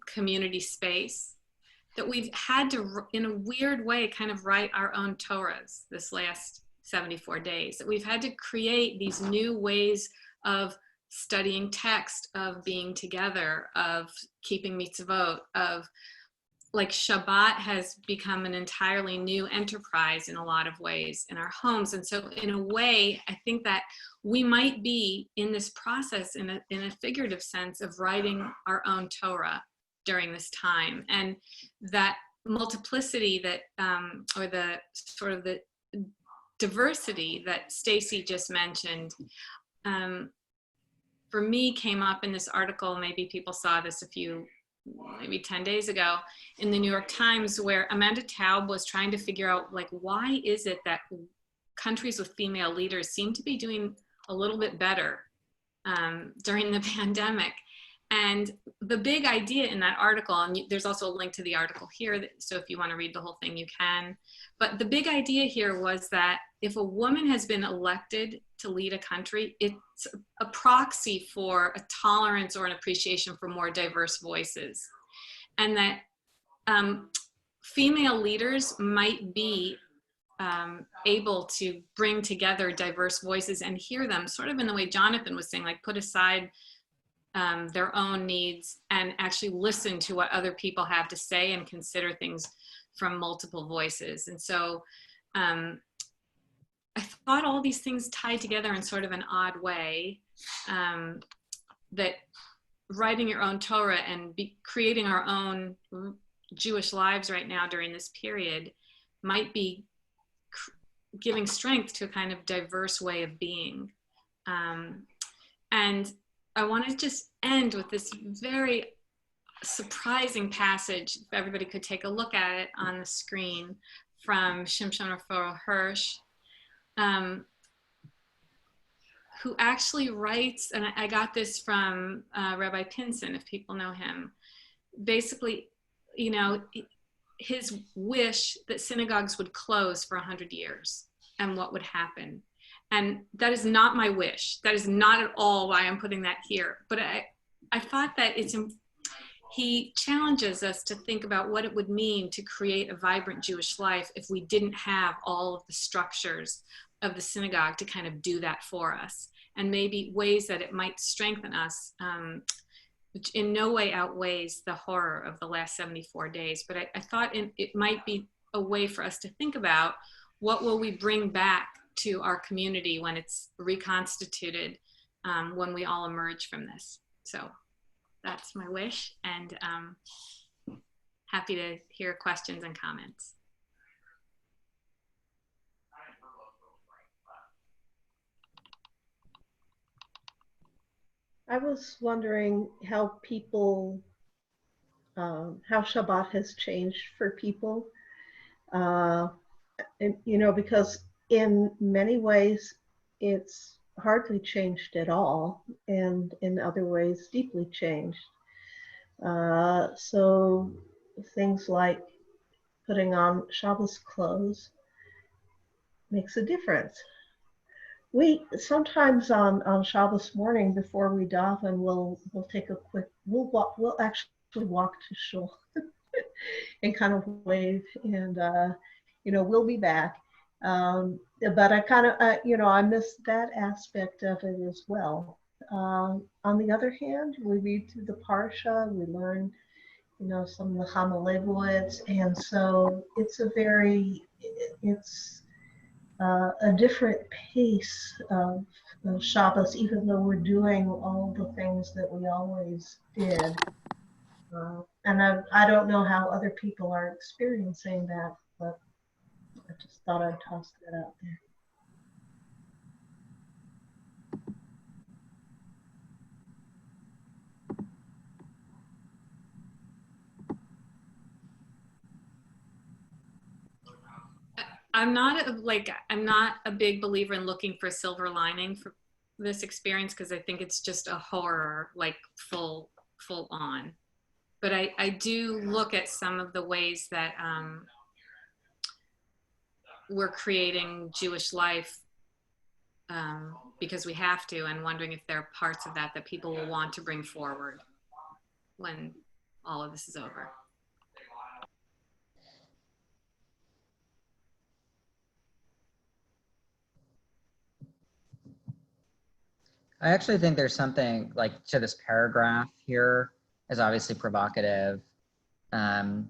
community space, that we've had to, in a weird way, kind of write our own Torahs this last 74 days. That we've had to create these new ways of studying text, of being together, of keeping mitzvot, of like Shabbat has become an entirely new enterprise in a lot of ways in our homes. And so in a way, I think that we might be in this process in a figurative sense of writing our own Torah during this time. And that multiplicity that, or the sort of the diversity that Stacy just mentioned, for me came up in this article. Maybe people saw this maybe 10 days ago in the New York Times, where Amanda Taub was trying to figure out, like, why is it that countries with female leaders seem to be doing a little bit better during the pandemic. And the big idea in that article, and there's also a link to the article here, so if you want to read the whole thing, you can. But the big idea here was that if a woman has been elected to lead a country, it's a proxy for a tolerance or an appreciation for more diverse voices. And that female leaders might be able to bring together diverse voices and hear them, sort of in the way Jonathan was saying, like put aside their own needs and actually listen to what other people have to say and consider things from multiple voices. And so I thought all these things tied together in sort of an odd way that writing your own Torah and creating our own Jewish lives right now during this period might be giving strength to a kind of diverse way of being. And I want to just end with this very surprising passage, if everybody could take a look at it on the screen, from Shimshon Raphael Hirsch, who actually writes, and I got this from Rabbi Pinson, if people know him, basically, you know, his wish that synagogues would close for 100 years and what would happen. And that is not my wish. That is not at all why I'm putting that here. But I thought that he challenges us to think about what it would mean to create a vibrant Jewish life if we didn't have all of the structures of the synagogue to kind of do that for us, and maybe ways that it might strengthen us, which in no way outweighs the horror of the last 74 days. But I thought it might be a way for us to think about what will we bring back to our community when it's reconstituted, when we all emerge from this. So that's my wish, and happy to hear questions and comments. I was wondering how people, how Shabbat has changed for people. And, you know, because in many ways it's hardly changed at all, and in other ways deeply changed. So things like putting on Shabbos clothes makes a difference. We sometimes on Shabbos morning before we daven, we'll take a quick, we'll actually walk to shul and kind of wave, and you know, we'll be back. But I kind of, you know, I miss that aspect of it as well. On the other hand, we read through the Parsha, we learn, you know, some of the Hamalevowitz, and so it's a different pace of Shabbos, even though we're doing all the things that we always did. And I don't know how other people are experiencing that, but I just thought I'd toss that out there. I'm not a big believer in looking for a silver lining for this experience, because I think it's just a horror, like full on. But I do look at some of the ways that we're creating Jewish life because we have to, and wondering if there are parts of that people will want to bring forward when all of this is over. I actually think there's something like to this paragraph here is obviously provocative. In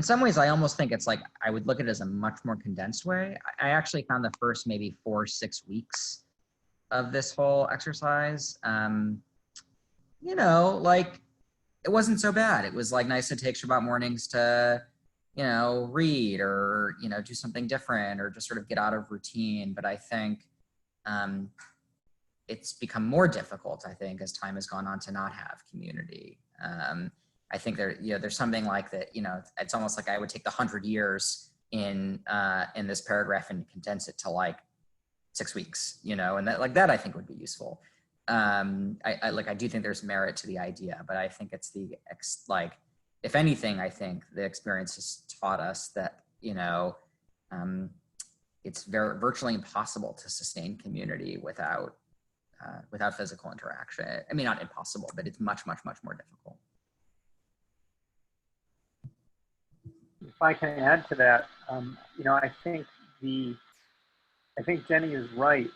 some ways, I almost think it's like, I would look at it as a much more condensed way. I actually found the first maybe 4 or 6 weeks of this whole exercise, you know, like it wasn't so bad. It was like nice to take Shabbat mornings to, you know, read or, you know, do something different or just sort of get out of routine. But I think, it's become more difficult, I think, as time has gone on to not have community. I think there's something like that, you know, it's almost like I would take the 100 years in this paragraph and condense it to like 6 weeks, you know, and that I think would be useful. I do think there's merit to the idea, but I think it's if anything, I think the experience has taught us that, you know, it's virtually impossible to sustain community without physical interaction. I mean, not impossible, but it's much, much, much more difficult. If I can add to that, you know, I think Jenny is right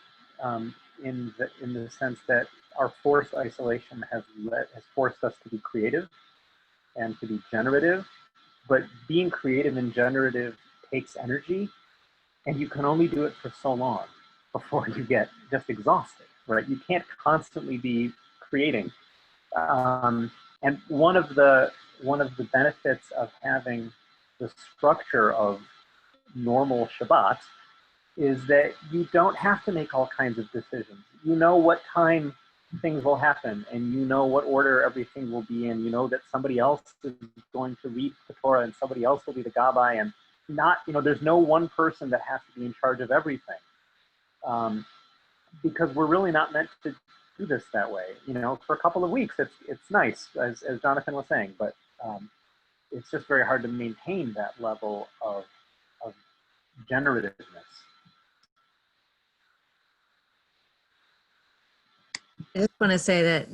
in the sense that our forced isolation has forced us to be creative and to be generative. But being creative and generative takes energy, and you can only do it for so long before you get just exhausted. Right? You can't constantly be creating And one of the benefits of having the structure of normal Shabbat is that you don't have to make all kinds of decisions. You know what time things will happen, and you know what order everything will be in. You know that somebody else is going to read the Torah and somebody else will be the Gabbai, and not, there's no one person that has to be in charge of everything. Because we're really not meant to do this that way. For a couple of weeks, it's nice, as Jonathan was saying, but it's just very hard to maintain that level of generativeness. I just want to say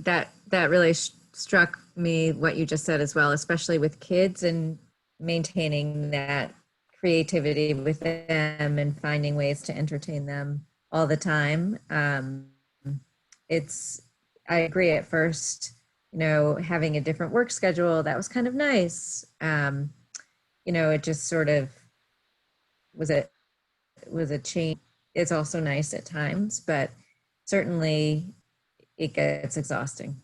that really struck me what you just said as well, especially with kids and maintaining that creativity with them and finding ways to entertain them all the time. I agree at first, having a different work schedule, that was kind of nice. It just sort of was a change. It's also nice at times, but certainly it gets exhausting.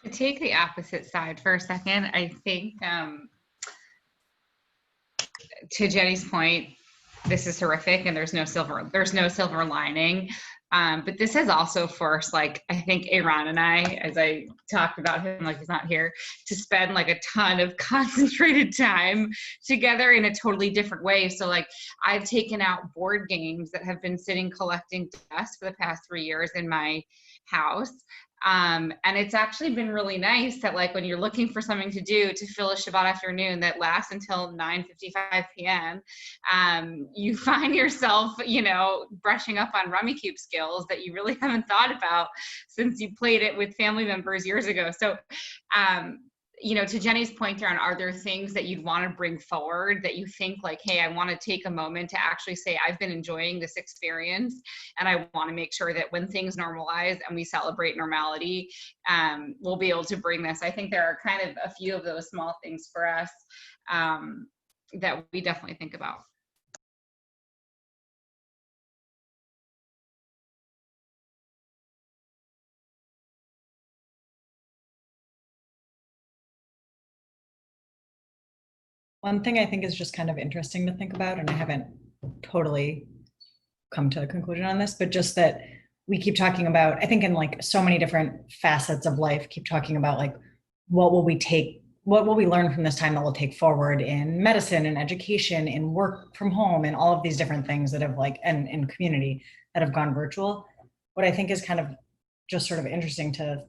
To take the opposite side for a second, I think to Jenny's point, this is horrific and there's no silver lining. But this has also forced, I think Aaron and I, as I talked about him, he's not here, to spend a ton of concentrated time together in a totally different way. So I've taken out board games that have been sitting collecting dust for the past 3 years in my house. And it's actually been really nice that when you're looking for something to do to fill a Shabbat afternoon that lasts until 9:55 p.m., you find yourself, brushing up on Rummy Cube skills that you really haven't thought about since you played it with family members years ago. So, to Jenny's point there on, are there things that you'd want to bring forward that you think hey, I want to take a moment to actually say, I've been enjoying this experience and I want to make sure that when things normalize and we celebrate normality, we'll be able to bring this. I think there are kind of a few of those small things for us that we definitely think about. One thing I think is just kind of interesting to think about, and I haven't totally come to a conclusion on this, but just that we keep talking about, I think in so many different facets of life, keep talking about what will we learn from this time that we'll take forward in medicine and education, in work from home, and all of these different things that have and in community that have gone virtual. What I think is kind of just sort of interesting to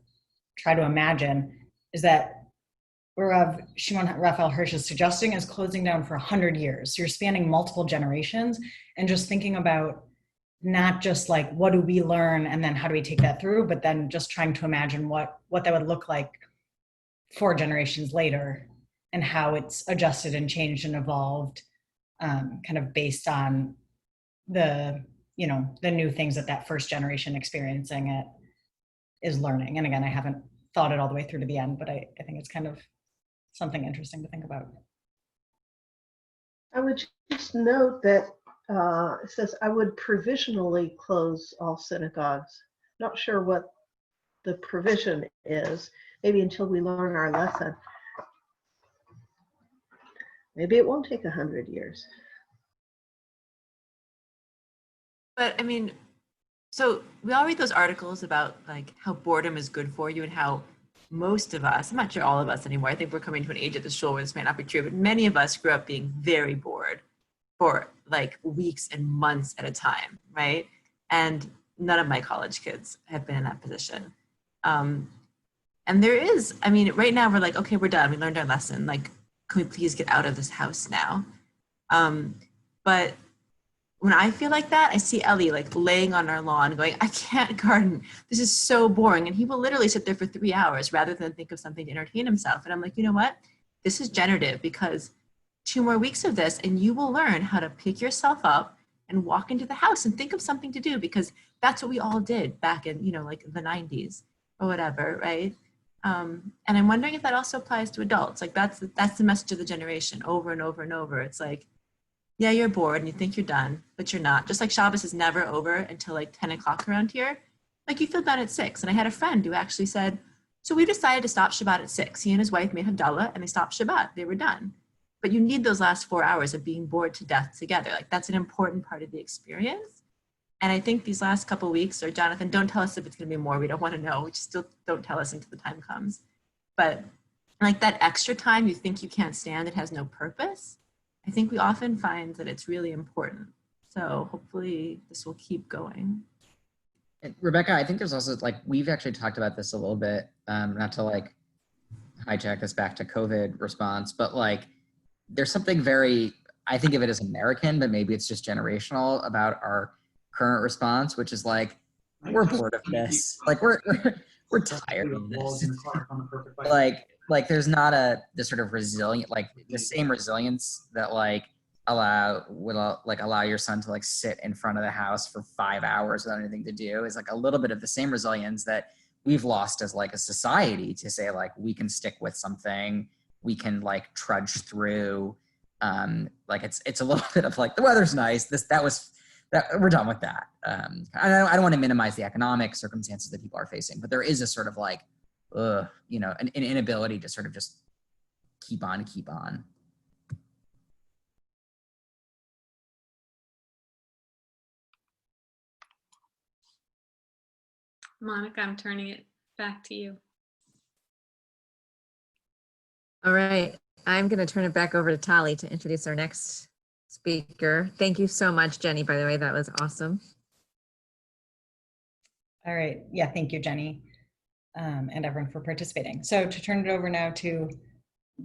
try to imagine is that Rav Shimon Raphael Hirsch is suggesting is closing down for 100 years. So you're spanning multiple generations and just thinking about not just what do we learn and then how do we take that through, but then just trying to imagine what that would look like 4 generations later and how it's adjusted and changed and evolved kind of based on the new things that first generation experiencing it is learning. And again, I haven't thought it all the way through to the end, but I think it's kind of something interesting to think about. I would just note that it says, I would provisionally close all synagogues. Not sure what the provision is, maybe until we learn our lesson. Maybe it won't take 100 years. But I mean, so we all read those articles about how boredom is good for you and how most of us, I'm not sure all of us anymore, I think we're coming to an age at the shul where this may not be true, but many of us grew up being very bored for weeks and months at a time, right? And none of my college kids have been in that position. And there is, right now we're okay, we're done. We learned our lesson. Can we please get out of this house now? But when I feel like that, I see Ellie laying on our lawn going, I can't garden. This is so boring. And he will literally sit there for 3 hours rather than think of something to entertain himself. And I'm like, you know what? This is generative because 2 more weeks of this and you will learn how to pick yourself up and walk into the house and think of something to do, because that's what we all did back in, the 90s or whatever, right? And I'm wondering if that also applies to adults. That's the message of the generation over and over and over. It's yeah, you're bored and you think you're done, but you're not. Just like Shabbos is never over until 10 o'clock around here. You feel done at 6. And I had a friend who actually said, So we decided to stop Shabbat at 6. He and his wife made Havdalah and they stopped Shabbat. They were done. But you need those last 4 hours of being bored to death together. Like that's an important part of the experience. And I think these last couple of weeks, or Jonathan, don't tell us if it's going to be more. We don't want to know. Just still don't tell us until the time comes. But like that extra time you think you can't stand, it has no purpose. I think we often find that it's really important. So hopefully this will keep going. And Rebecca, I think there's also like, we've actually talked about this a little bit, not to like hijack us back to COVID response, but like there's something very, I think of it as American, but maybe it's just generational about our current response, which is like, we're bored of this. Like we're tired of this. like there's not this sort of resilient, like the same resilience that like allow your son to like sit in front of the house for 5 hours without anything to do is like a little bit of the same resilience that we've lost as like a society to say like we can stick with something, we can like trudge through. Like it's a little bit of like the weather's nice. We're done with that. I don't want to minimize the economic circumstances that people are facing, but there is a sort of like, an inability to sort of just keep on. Monica, I'm turning it back to you. All right, I'm going to turn it back over to Tali to introduce our next speaker. Thank you so much, Jenny, by the way, that was awesome. All right, yeah, thank you, Jenny, and everyone for participating. So to turn it over now to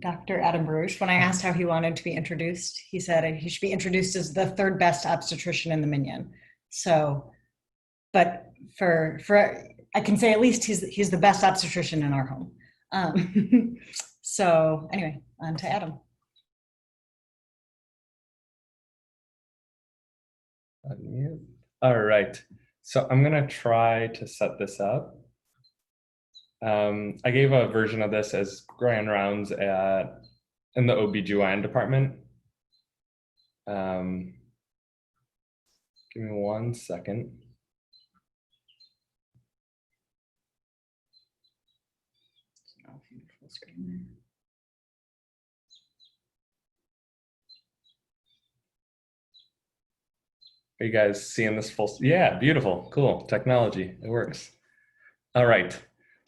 Dr. Adam Baruch, when I asked how he wanted to be introduced, he said he should be introduced as the third best obstetrician in the Minyan. So, but for I can say at least he's the best obstetrician in our home. So anyway, on to Adam. All right, so I'm gonna try to set this up. I gave a version of this as grand rounds in the OB/GYN department. Give me 1 second. Are you guys seeing this full? Yeah, beautiful, cool, technology, it works. All right,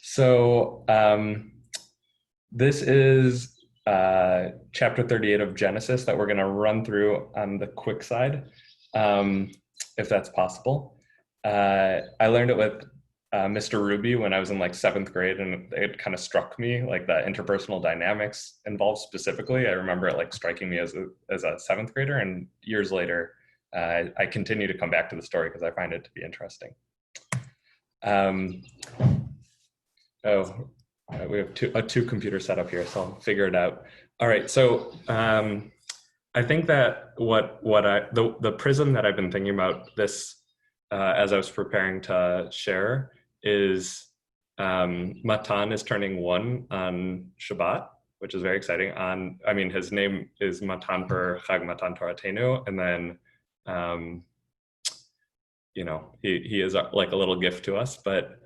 so this is chapter 38 of Genesis that we're gonna run through on the quick side, if that's possible. I learned it with Mr. Ruby when I was in like 7th grade, and it kind of struck me, like the interpersonal dynamics involved specifically. I remember it like striking me as a 7th grader, and years later, I continue to come back to the story because I find it to be interesting. We have a two computer setup here, so I'll figure it out. All right, so I think that the prism that I've been thinking about this as I was preparing to share is Matan is turning 1 on Shabbat, which is very exciting. His name is Matan per Chag Matan Toratenu, and then he is like a little gift to us. But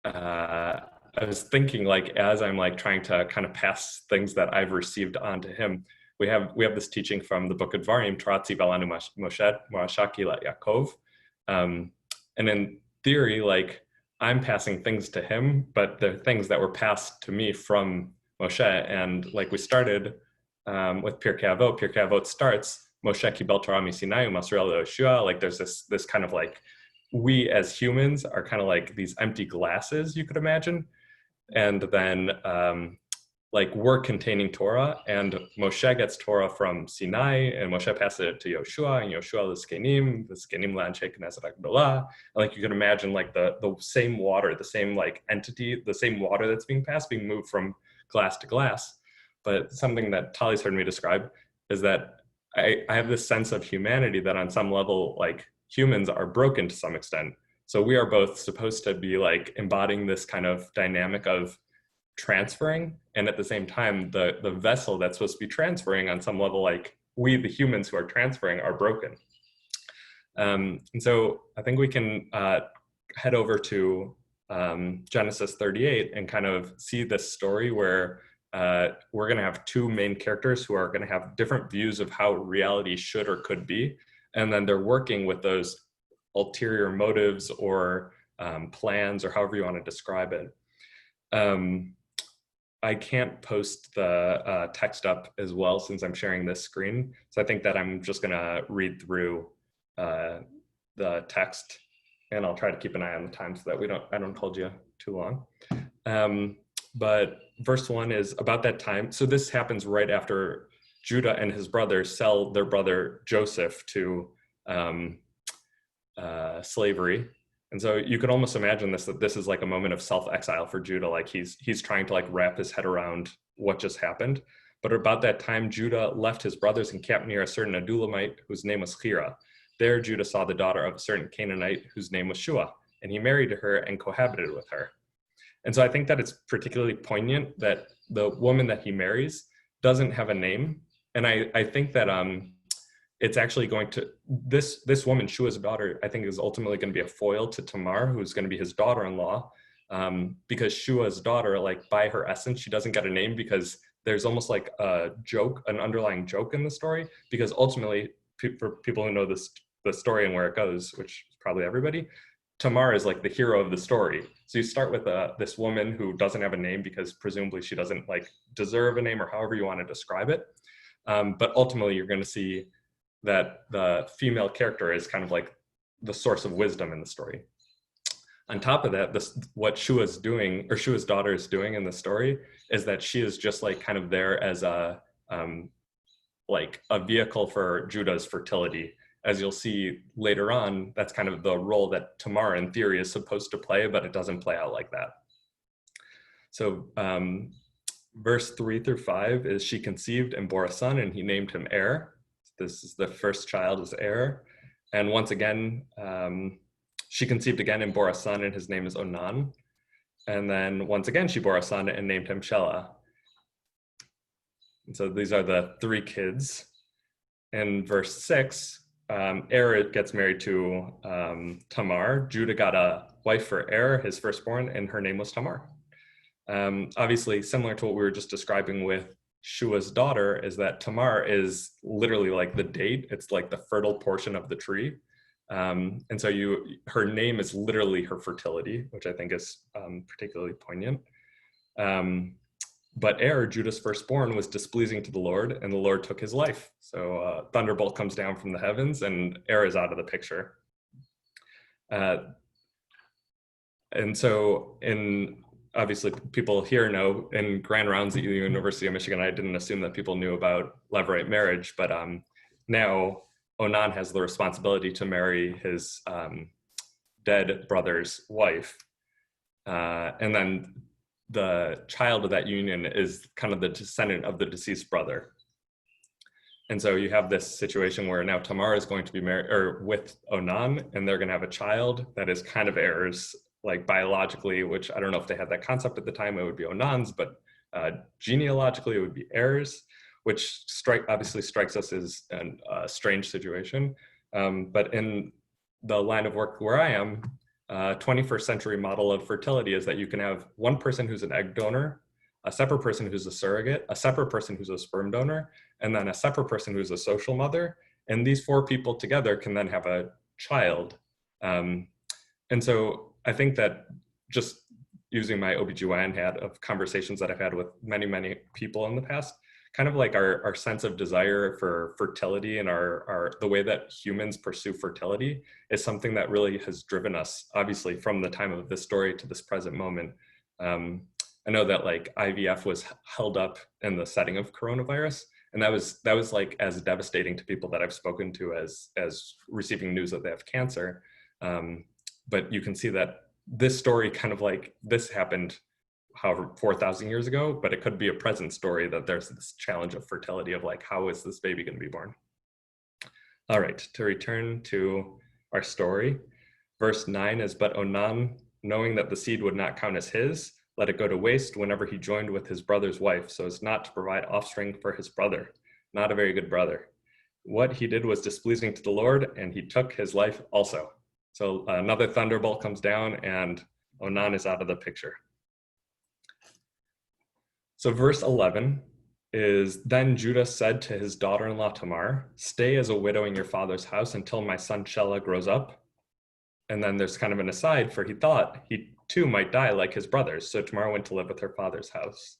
I was thinking, like, as I'm like trying to kind of pass things that I've received on to him, we have this teaching from the book of Dvarim, Tratzi Valanu Moshe Morashaki La Yaakov. And in theory, like, I'm passing things to him, but they're things that were passed to me from Moshe. And like we started with Pirkei Avot. Pirkei Avot starts, Moshe Kibel Torah Misinai U'Masrei Yoshua. Like there's this kind of like, we as humans are kind of like these empty glasses, you could imagine. And then like we're containing Torah, and Moshe gets Torah from Sinai, and Moshe passes it to Yoshua, and Yoshua the Zkenim L'Anshei Knesset HaGdolah. Like you can imagine like the same water, the same like entity, the same water that's being passed, being moved from glass to glass. But something that Tali's heard me describe is that I have this sense of humanity that on some level, like humans are broken to some extent. So we are both supposed to be like embodying this kind of dynamic of transferring, and at the same time, the vessel that's supposed to be transferring on some level, like we, the humans who are transferring, are broken. And so I think we can head over to Genesis 38 and kind of see this story where we're going to have two main characters who are going to have different views of how reality should or could be. And then they're working with those ulterior motives or plans, or however you want to describe it. I can't post the text up as well since I'm sharing this screen. So I think that I'm just going to read through the text, and I'll try to keep an eye on the time so that I don't hold you too long. But verse 1 is about that time. So this happens right after Judah and his brothers sell their brother Joseph to slavery. And so you could almost imagine that this is like a moment of self-exile for Judah. Like he's trying to like wrap his head around what just happened. But about that time, Judah left his brothers and camped near a certain Adulamite whose name was Hira. There, Judah saw the daughter of a certain Canaanite whose name was Shua, and he married her and cohabited with her. And so I think that it's particularly poignant that the woman that he marries doesn't have a name. And I think that it's actually going to, this woman, Shua's daughter, I think is ultimately going to be a foil to Tamar, who's going to be his daughter-in-law, because Shua's daughter, like by her essence, she doesn't get a name because there's almost like a joke, an underlying joke in the story, because ultimately, for people who know the story and where it goes, which is probably everybody, Tamar is like the hero of the story. So you start with this woman who doesn't have a name because presumably she doesn't like deserve a name or however you want to describe it. But ultimately you're going to see that the female character is kind of like the source of wisdom in the story. On top of that, what Shua's doing, or Shua's daughter is doing in the story, is that she is just like kind of there as a vehicle for Judah's fertility. As you'll see later on, that's kind of the role that Tamar in theory is supposed to play, but it doesn't play out like that. So verse 3-5 is she conceived and bore a son, and he named him Er. This is the first child was Er. And once again, she conceived again and bore a son, and his name is Onan. And then once again, she bore a son and named him Shelah. And so these are the three kids. In verse 6, Er gets married to Tamar. Judah got a wife for Er, his firstborn, and her name was Tamar. Obviously, similar to what we were just describing with Shua's daughter, is that Tamar is literally like the date. It's like the fertile portion of the tree. And so her name is literally her fertility, which I think is particularly poignant. But Er, Judah's firstborn, was displeasing to the Lord, and the Lord took his life. So a thunderbolt comes down from the heavens, and Er is out of the picture. And so obviously people here know, in grand rounds at the University of Michigan, I didn't assume that people knew about levirate marriage, but now Onan has the responsibility to marry his dead brother's wife. And then the child of that union is kind of the descendant of the deceased brother. And so you have this situation where now Tamar is going to be married or with Onan, and they're going to have a child that is kind of Er's, like biologically, which I don't know if they had that concept at the time, it would be Onan's, but genealogically it would be Er's, which obviously strikes us as a strange situation. But in the line of work where I am, 21st century model of fertility is that you can have one person who's an egg donor, a separate person who's a surrogate, a separate person who's a sperm donor, and then a separate person who's a social mother. And these four people together can then have a child. And so I think that just using my OBGYN hat of conversations that I've had with many, many people in the past, kind of like our sense of desire for fertility and the way that humans pursue fertility is something that really has driven us, obviously, from the time of this story to this present moment. I know that like IVF was held up in the setting of coronavirus, and that was like as devastating to people that I've spoken to as receiving news that they have cancer. But you can see that this story kind of like this happened however 4,000 years ago, but it could be a present story that there's this challenge of fertility of like, how is this baby going to be born? All right, to return to our story, verse 9 is, but Onan, knowing that the seed would not count as his, let it go to waste whenever he joined with his brother's wife, so as not to provide offspring for his brother. Not a very good brother. What he did was displeasing to the Lord, and he took his life also. So another thunderbolt comes down, and Onan is out of the picture. So verse 11 is, then Judah said to his daughter-in-law Tamar, stay as a widow in your father's house until my son Shelah grows up. And then there's kind of an aside, for he thought he too might die like his brothers. So Tamar went to live with her father's house.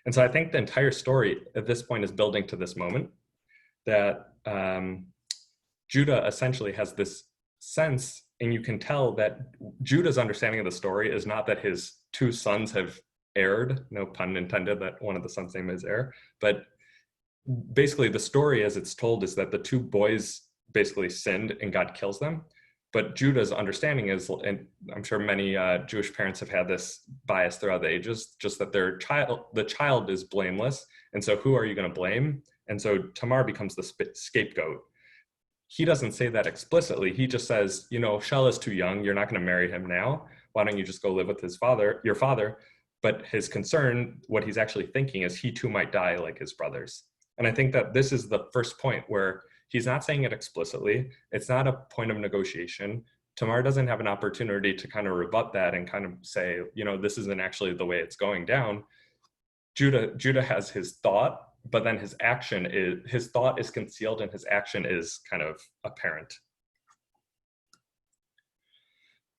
And so I think the entire story at this point is building to this moment that Judah essentially has this sense, and you can tell that Judah's understanding of the story is not that his two sons have erred, no pun intended that one of the sons' name is Er, but basically the story as it's told is that the two boys basically sinned and God kills them. But Judah's understanding is, and I'm sure many Jewish parents have had this bias throughout the ages, just that the child is blameless, and so who are you going to blame? And so Tamar becomes the scapegoat. He doesn't say that explicitly. He just says, you know, Shelah is too young. You're not going to marry him now. Why don't you just go live with your father? But his concern, what he's actually thinking is he too might die like his brothers. And I think that this is the first point where he's not saying it explicitly. It's not a point of negotiation. Tamar doesn't have an opportunity to kind of rebut that and kind of say, you know, this isn't actually the way it's going down. Judah has his thought, but then his thought is concealed and his action is kind of apparent.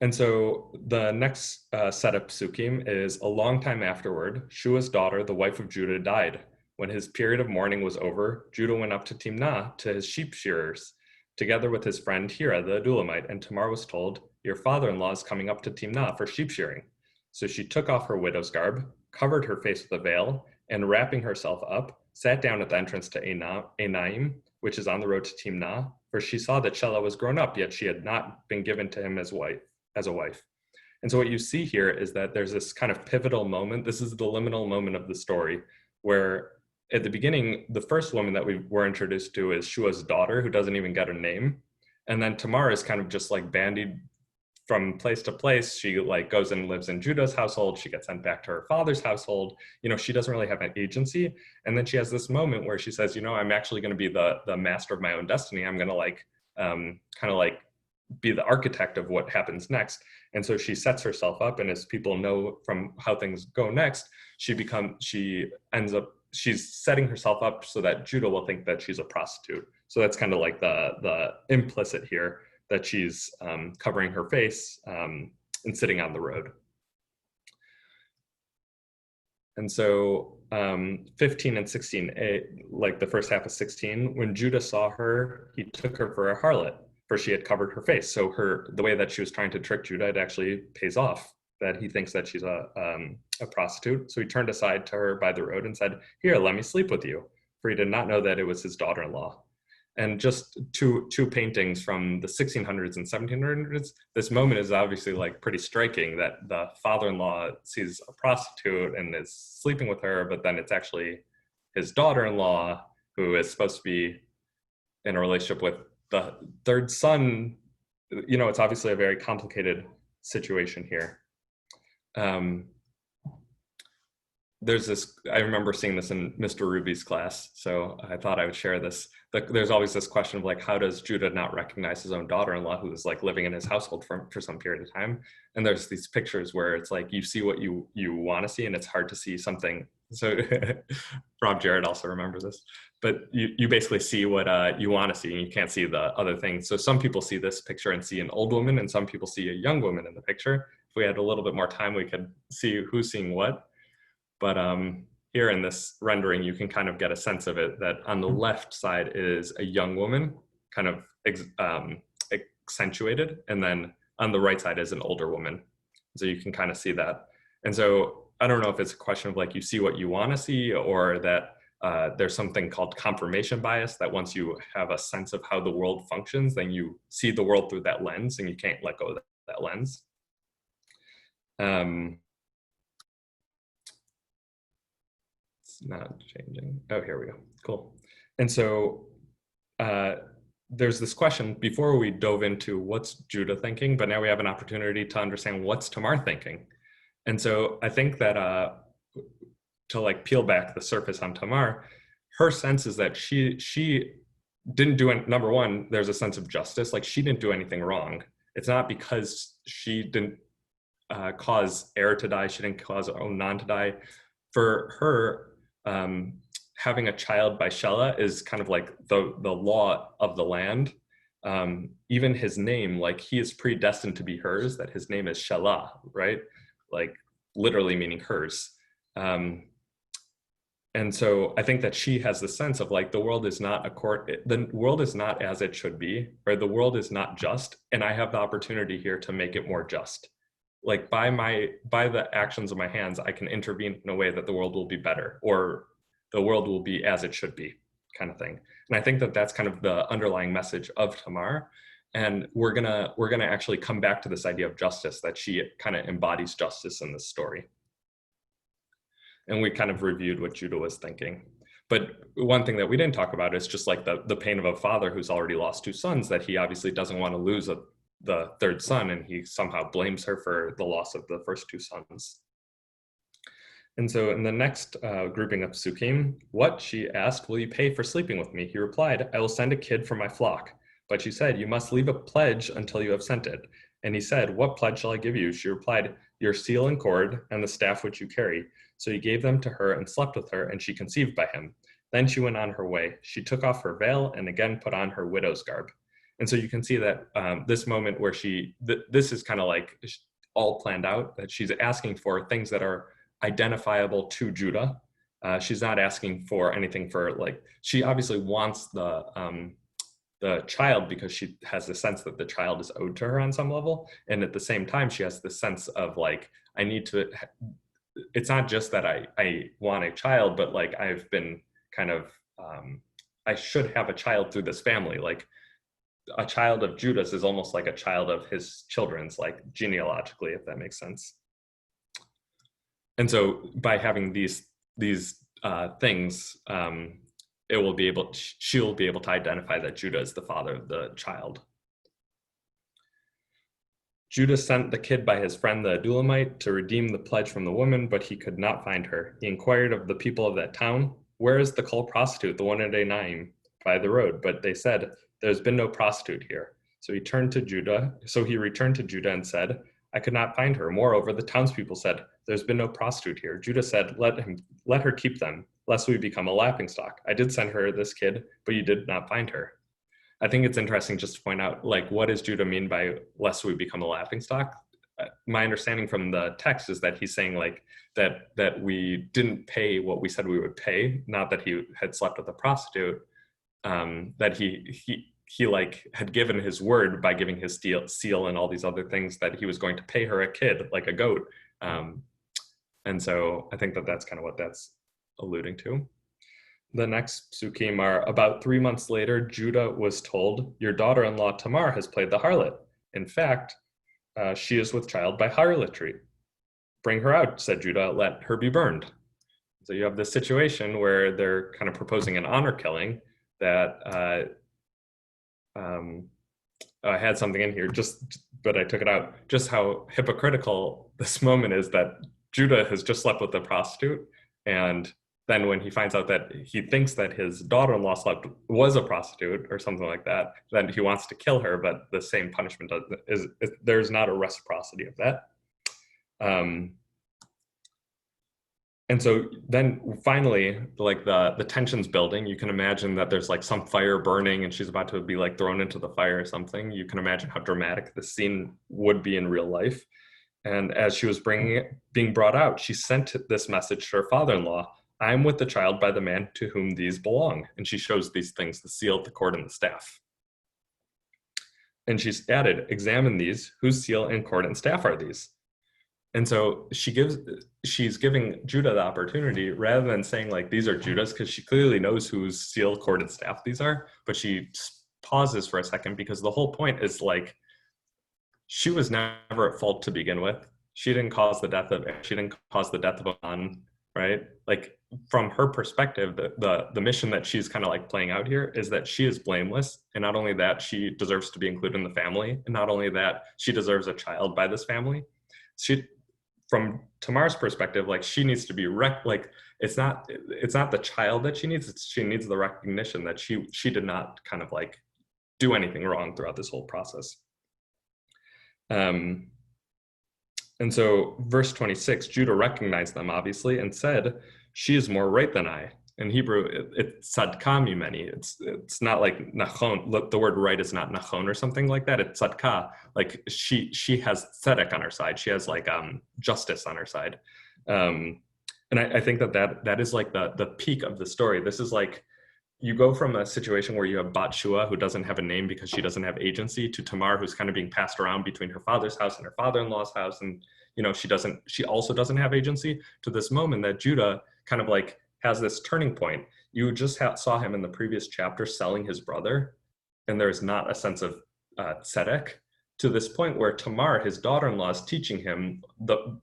And so the next set of psukim is, a long time afterward, Shua's daughter, the wife of Judah, died. When his period of mourning was over, Judah went up to Timnah to his sheep shearers, together with his friend Hira the Adulamite, and Tamar was told, your father-in-law is coming up to Timnah for sheep shearing. So she took off her widow's garb, covered her face with a veil, and wrapping herself up, sat down at the entrance to Enaim, which is on the road to Timnah, for she saw that Shelah was grown up, yet she had not been given to him as a wife. And so what you see here is that there's this kind of pivotal moment. This is the liminal moment of the story, where at the beginning, the first woman that we were introduced to is Shua's daughter, who doesn't even get a name. And then Tamar is kind of just like bandied from place to place. She like goes and lives in Judah's household. She gets sent back to her father's household. You know, she doesn't really have an agency. And then she has this moment where she says, you know, I'm actually going to be the master of my own destiny. I'm going to like kind of like be the architect of what happens next. And so she sets herself up, and as people know from how things go next, she's setting herself up so that Judah will think that she's a prostitute. So that's kind of like the implicit here, that she's covering her face and sitting on the road. And so 15 and 16, like the first half of 16, when Judah saw her, he took her for a harlot, for she had covered her face. So the way that she was trying to trick Judah, it actually pays off, that he thinks that she's a prostitute. So he turned aside to her by the road and said, here, let me sleep with you. For he did not know that it was his daughter-in-law. And just two paintings from the 1600s and 1700s, this moment is obviously like pretty striking, that the father-in-law sees a prostitute and is sleeping with her, but then it's actually his daughter-in-law who is supposed to be in a relationship with the third son. You know, it's obviously a very complicated situation here. There's this, I remember seeing this in Mr. Ruby's class, so I thought I would share this. There's always this question of like, how does Judah not recognize his own daughter-in-law who is like living in his household for some period of time? And there's these pictures where it's like, you see what you want to see, and it's hard to see something. So Rob Jarrett also remembers this, but you basically see what you want to see, and you can't see the other things. So some people see this picture and see an old woman, and some people see a young woman in the picture. If we had a little bit more time, we could see who's seeing what. But here in this rendering, you can kind of get a sense of it, that on the left side is a young woman, kind of accentuated, and then on the right side is an older woman. So you can kind of see that. And so I don't know if it's a question of like, you see what you want to see, or that there's something called confirmation bias, that once you have a sense of how the world functions, then you see the world through that lens, and you can't let go of that lens. Not changing. Oh, here we go. Cool. And so there's this question before we dove into what's Judah thinking, but now we have an opportunity to understand what's Tamar thinking. And so I think that to like peel back the surface on Tamar, her sense is that she didn't do it. Number one, there's a sense of justice. Like, she didn't do anything wrong. It's not because she didn't cause heir to die. She didn't cause Onan to die. For her, having a child by Shelah is kind of like the law of the land. Even his name, like he is predestined to be hers, that his name is Shelah, right? Like literally meaning hers. And so I think that she has the sense of like, the world is not the world is not as it should be, or the world is not just, and I have the opportunity here to make it more just. Like by the actions of my hands, I can intervene in a way that the world will be better, or the world will be as it should be, kind of thing. And I think that that's kind of the underlying message of Tamar. And we're gonna actually come back to this idea of justice, that she kind of embodies justice in this story. And we kind of reviewed what Judah was thinking. But one thing that we didn't talk about is just like the pain of a father who's already lost 2 sons, that he obviously doesn't want to lose the 3rd son, and he somehow blames her for the loss of the first 2 sons. And so in the next grouping of Sukkim, what, she asked, will you pay for sleeping with me? He replied, I will send a kid from my flock. But she said, you must leave a pledge until you have sent it. And he said, what pledge shall I give you? She replied, your seal and cord and the staff which you carry. So he gave them to her and slept with her, and she conceived by him. Then she went on her way. She took off her veil and again put on her widow's garb. And so you can see that this moment where this is kind of like all planned out, that she's asking for things that are identifiable to Judah. She's not asking for anything for, like, she obviously wants the child because she has the sense that the child is owed to her on some level. And at the same time, she has the sense of like, I need to, it's not just that I want a child, but like I've been kind of, I should have a child through this family. Like a child of Judah's is almost like a child of his children's, like genealogically, if that makes sense. And so by having these things, she'll be able to identify that Judah is the father of the child. Judah sent the kid by his friend the Adulamite to redeem the pledge from the woman, but he could not find her. He inquired of the people of that town, where is the cull prostitute, the one at Enaim, by the road? But they said, there's been no prostitute here. So he returned to Judah and said, I could not find her. Moreover, the townspeople said, there's been no prostitute here. Judah said, let her keep them, lest we become a laughingstock. I did send her this kid, but you did not find her. I think it's interesting just to point out, like, what does Judah mean by lest we become a laughingstock? My understanding from the text is that he's saying like that we didn't pay what we said we would pay, not that he had slept with a prostitute, that he like had given his word by giving his seal and all these other things that he was going to pay her a kid, like a goat. And so I think that that's kind of what that's alluding to. The next psukim are, about 3 months later, Judah was told, your daughter-in-law Tamar has played the harlot. In fact, she is with child by harlotry. Bring her out, said Judah, let her be burned. So you have this situation where they're kind of proposing an honor killing that I had something in here, but I took it out. Just how hypocritical this moment is, that Judah has just slept with a prostitute, and then when he finds out that he thinks that his daughter-in-law was a prostitute or something like that, then he wants to kill her, but the same punishment there's not a reciprocity of that. And so then finally, like the tension's building. You can imagine that there's like some fire burning and she's about to be like thrown into the fire or something. You can imagine how dramatic the scene would be in real life. And as she was being brought out, she sent this message to her father-in-law, I'm with the child by the man to whom these belong. And she shows these things, the seal, the cord, and the staff. And she's added, examine these, whose seal and cord and staff are these? And so she's giving Judah the opportunity, rather than saying like, these are Judah's, because she clearly knows whose seal, cord, and staff these are, but she pauses for a second, because the whole point is like, she was never at fault to begin with. She didn't cause the death of Onan, right? Like, from her perspective, the mission that she's kind of like playing out here is that she is blameless. And not only that, she deserves to be included in the family. And not only that, she deserves a child by this family. From Tamar's perspective, like, she needs to be like, it's not the child that she needs, she needs the recognition that she did not kind of like do anything wrong throughout this whole process. And And so verse 26, Judah recognized them, obviously, and said, she is more right than I. In Hebrew, it's tzadka mimeni. It's not like nachon. Look, the word right is not nachon or something like that. It's tzadka. Like she has tzedek on her side. She has like justice on her side. And I think that is like the peak of the story. This is like, you go from a situation where you have Bat Shua, who doesn't have a name because she doesn't have agency, to Tamar, who's kind of being passed around between her father's house and her father-in-law's house. And, she also doesn't have agency, to this moment that Judah kind of like has this turning point. You just saw him in the previous chapter selling his brother, and there's not a sense of tzedek, to this point where Tamar, his daughter-in-law, is teaching him.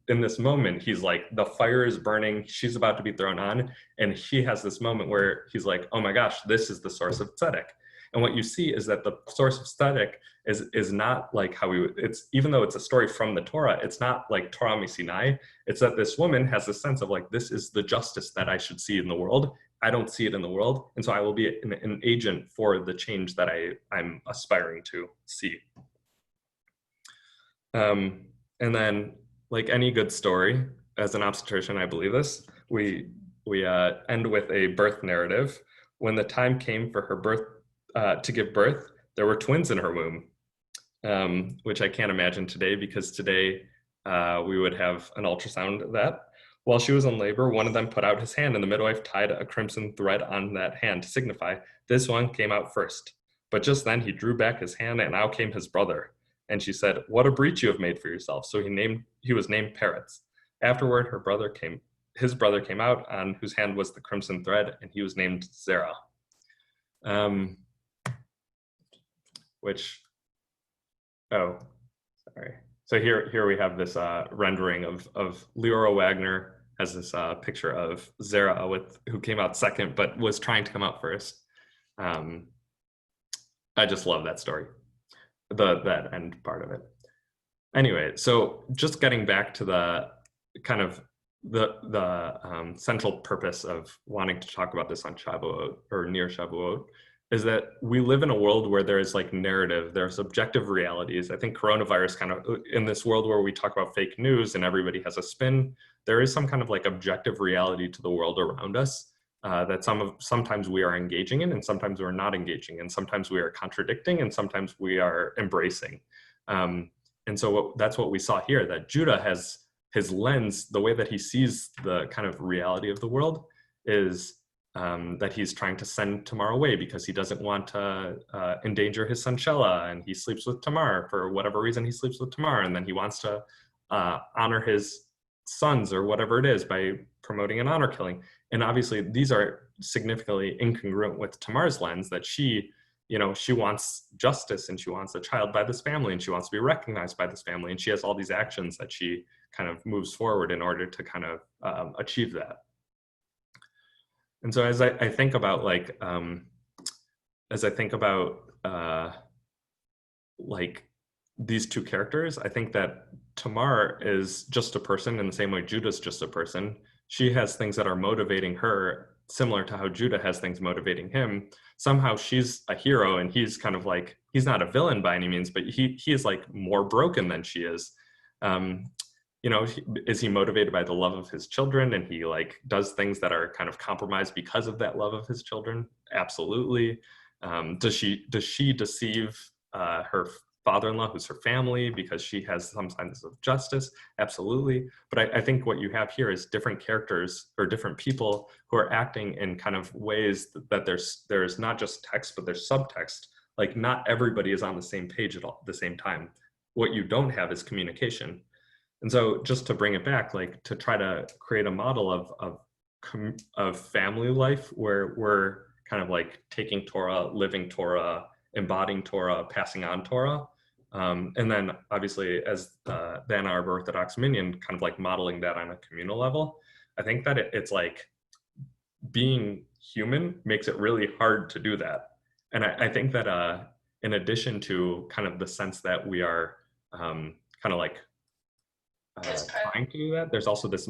In this moment, he's like, the fire is burning, she's about to be thrown on, and he has this moment where he's like, oh my gosh, this is the source of tzedek. And what you see is that the source of tzedek is not like how it's, even though it's a story from the Torah, it's not like Torah Misinai. It's that this woman has a sense of like, this is the justice that I should see in the world. I don't see it in the world, and so I will be an agent for the change that I'm aspiring to see. And then, like any good story, as an obstetrician, I believe this, we end with a birth narrative. When the time came for her birth, to give birth, there were twins in her womb, which I can't imagine today, because today we would have an ultrasound of that. While she was in labor, one of them put out his hand, and the midwife tied a crimson thread on that hand to signify, this one came out first. But just then he drew back his hand, and out came his brother. And she said, what a breach you have made for yourself. So he was named Peretz. Afterward, his brother came out, on whose hand was the crimson thread, and he was named Zerah. So here we have this rendering of Leora Wagner has this picture of Zerah who came out second, but was trying to come out first. I just love that story, that end part of it. Anyway, so just getting back to the kind of the central purpose of wanting to talk about this on Shavuot or near Shavuot is that we live in a world where there is like narrative, there's objective realities. I think coronavirus kind of, in this world where we talk about fake news and everybody has a spin, there is some kind of like objective reality to the world around us that sometimes we are engaging in, and sometimes we're not engaging, and sometimes we are contradicting, and sometimes we are embracing. And so that's what we saw here, that Judah has his lens, the way that he sees the kind of reality of the world is that he's trying to send Tamar away because he doesn't want to endanger his son Shelah, and he sleeps with Tamar for whatever reason. He sleeps with Tamar, and then he wants to honor his sons or whatever it is by promoting an honor killing. And obviously these are significantly incongruent with Tamar's lens, that she wants justice, and she wants a child by this family, and she wants to be recognized by this family, and she has all these actions that she kind of moves forward in order to kind of achieve that. And so as I think about like these two characters, I think that Tamar is just a person in the same way Judah's just a person. She has things that are motivating her, similar to how Judah has things motivating him. Somehow she's a hero, and he's kind of like, he's not a villain by any means, but he is like more broken than she is. Is he motivated by the love of his children, and he like does things that are kind of compromised because of that love of his children? Absolutely. Does she deceive her father-in-law, who's her family, because she has some sense of justice? Absolutely. But I think what you have here is different characters or different people who are acting in kind of ways that there's not just text, but there's subtext. Like not everybody is on the same page at the same time. What you don't have is communication. And so just to bring it back, like to try to create a model of family life where we're kind of like taking Torah, living Torah, embodying Torah, passing on Torah. And then obviously as the Ann Arbor Orthodox Minyan, kind of like modeling that on a communal level. I think that it's like being human makes it really hard to do that. And I think that in addition to kind of the sense that we are kind of like trying to do that, there's also this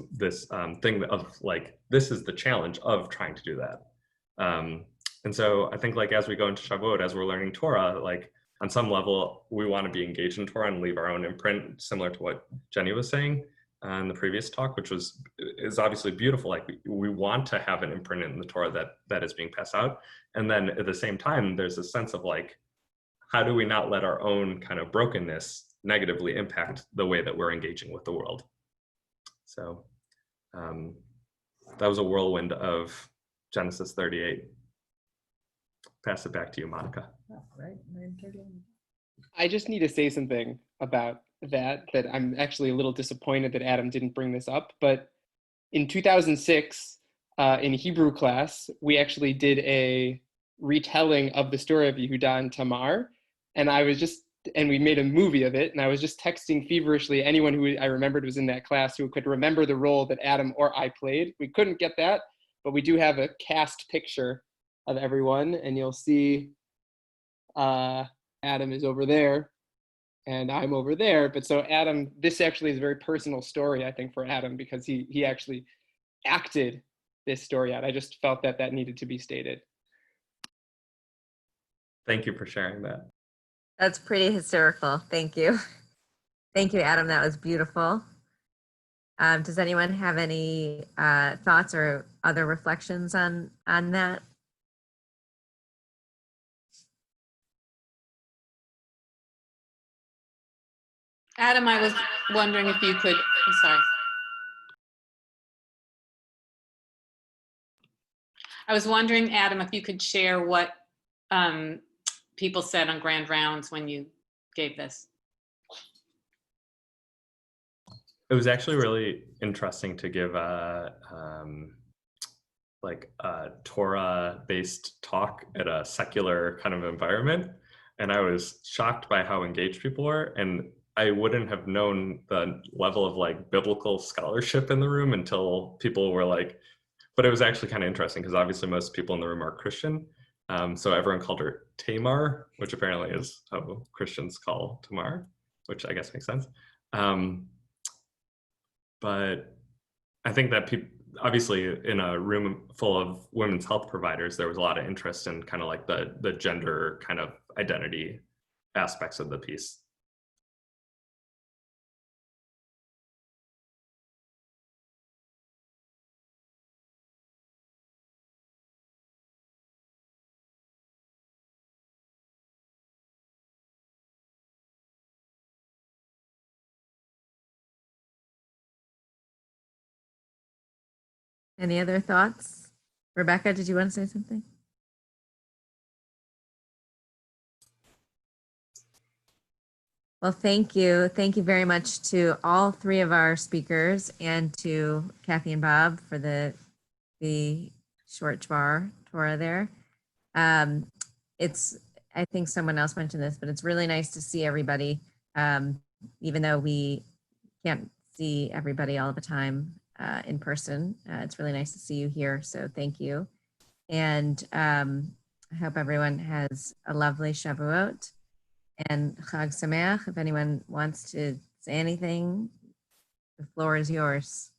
thing of like, this is the challenge of trying to do that. And so I think like as we go into Shavuot, as we're learning Torah, like on some level, we want to be engaged in Torah and leave our own imprint, similar to what Jenny was saying in the previous talk, which is obviously beautiful. Like we want to have an imprint in the Torah that is being passed out. And then at the same time, there's a sense of like, how do we not let our own kind of brokenness negatively impact the way that we're engaging with the world? So that was a whirlwind of Genesis 38. Pass it back to you, Monica. I just need to say something about that I'm actually a little disappointed that Adam didn't bring this up. But in 2006, in Hebrew class, we actually did a retelling of the story of Yehuda and Tamar. And we made a movie of it. And I was just texting feverishly anyone who I remembered was in that class who could remember the role that Adam or I played. We couldn't get that, but we do have a cast picture of everyone. And you'll see Adam is over there and I'm over there. But so Adam, this actually is a very personal story, I think, for Adam, because he actually acted this story out. I just felt that needed to be stated. Thank you for sharing that. That's pretty hysterical. Thank you. Thank you, Adam. That was beautiful. Does anyone have any thoughts or other reflections on that? Adam, I was wondering if you could, I'm sorry. I was wondering, Adam, if you could share what people said on Grand Rounds when you gave this. It was actually really interesting to give a Torah-based talk at a secular kind of environment. And I was shocked by how engaged people were. And I wouldn't have known the level of like biblical scholarship in the room until people were like, but it was actually kind of interesting because obviously most people in the room are Christian. So everyone called her Tamar, which apparently is how Christians call Tamar, which I guess makes sense. But I think that people, obviously in a room full of women's health providers, there was a lot of interest in kind of like the gender kind of identity aspects of the piece. Any other thoughts? Rebecca, did you want to say something? Well, thank you. Thank you very much to all three of our speakers and to Kathy and Bob for the short Torah there. I think someone else mentioned this, but it's really nice to see everybody, even though we can't see everybody all the time in person. It's really nice to see you here, so thank you. And I hope everyone has a lovely Shavuot and Chag Sameach. If anyone wants to say anything, the floor is yours.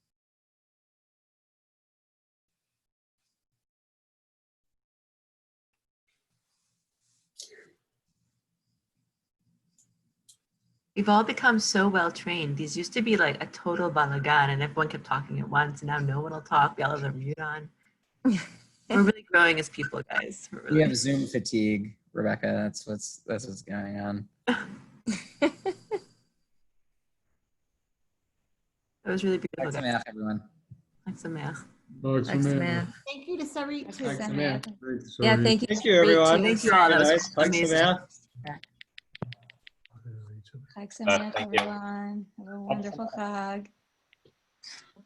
We've all become so well trained. These used to be like a total balagan and everyone kept talking at once and now no one will talk. We all have their mute on. We're really growing as people, guys. Really... We have Zoom fatigue, Rebecca. That's what's going on. That was really beautiful. Chag Sameach, everyone. Chag Sameach. Chag Sameach. Thank you to Sarit too. Yeah, thank you. Thank you, everyone. Thank you all. That was amazing. Chag Sameach, everyone. Have a wonderful Chag.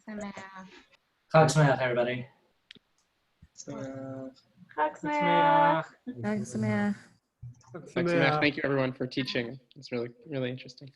Chag Sameach, everybody. Chag Sameach. Chag Sameach. Chag Sameach. Thank you, everyone, for teaching. It's really, really interesting.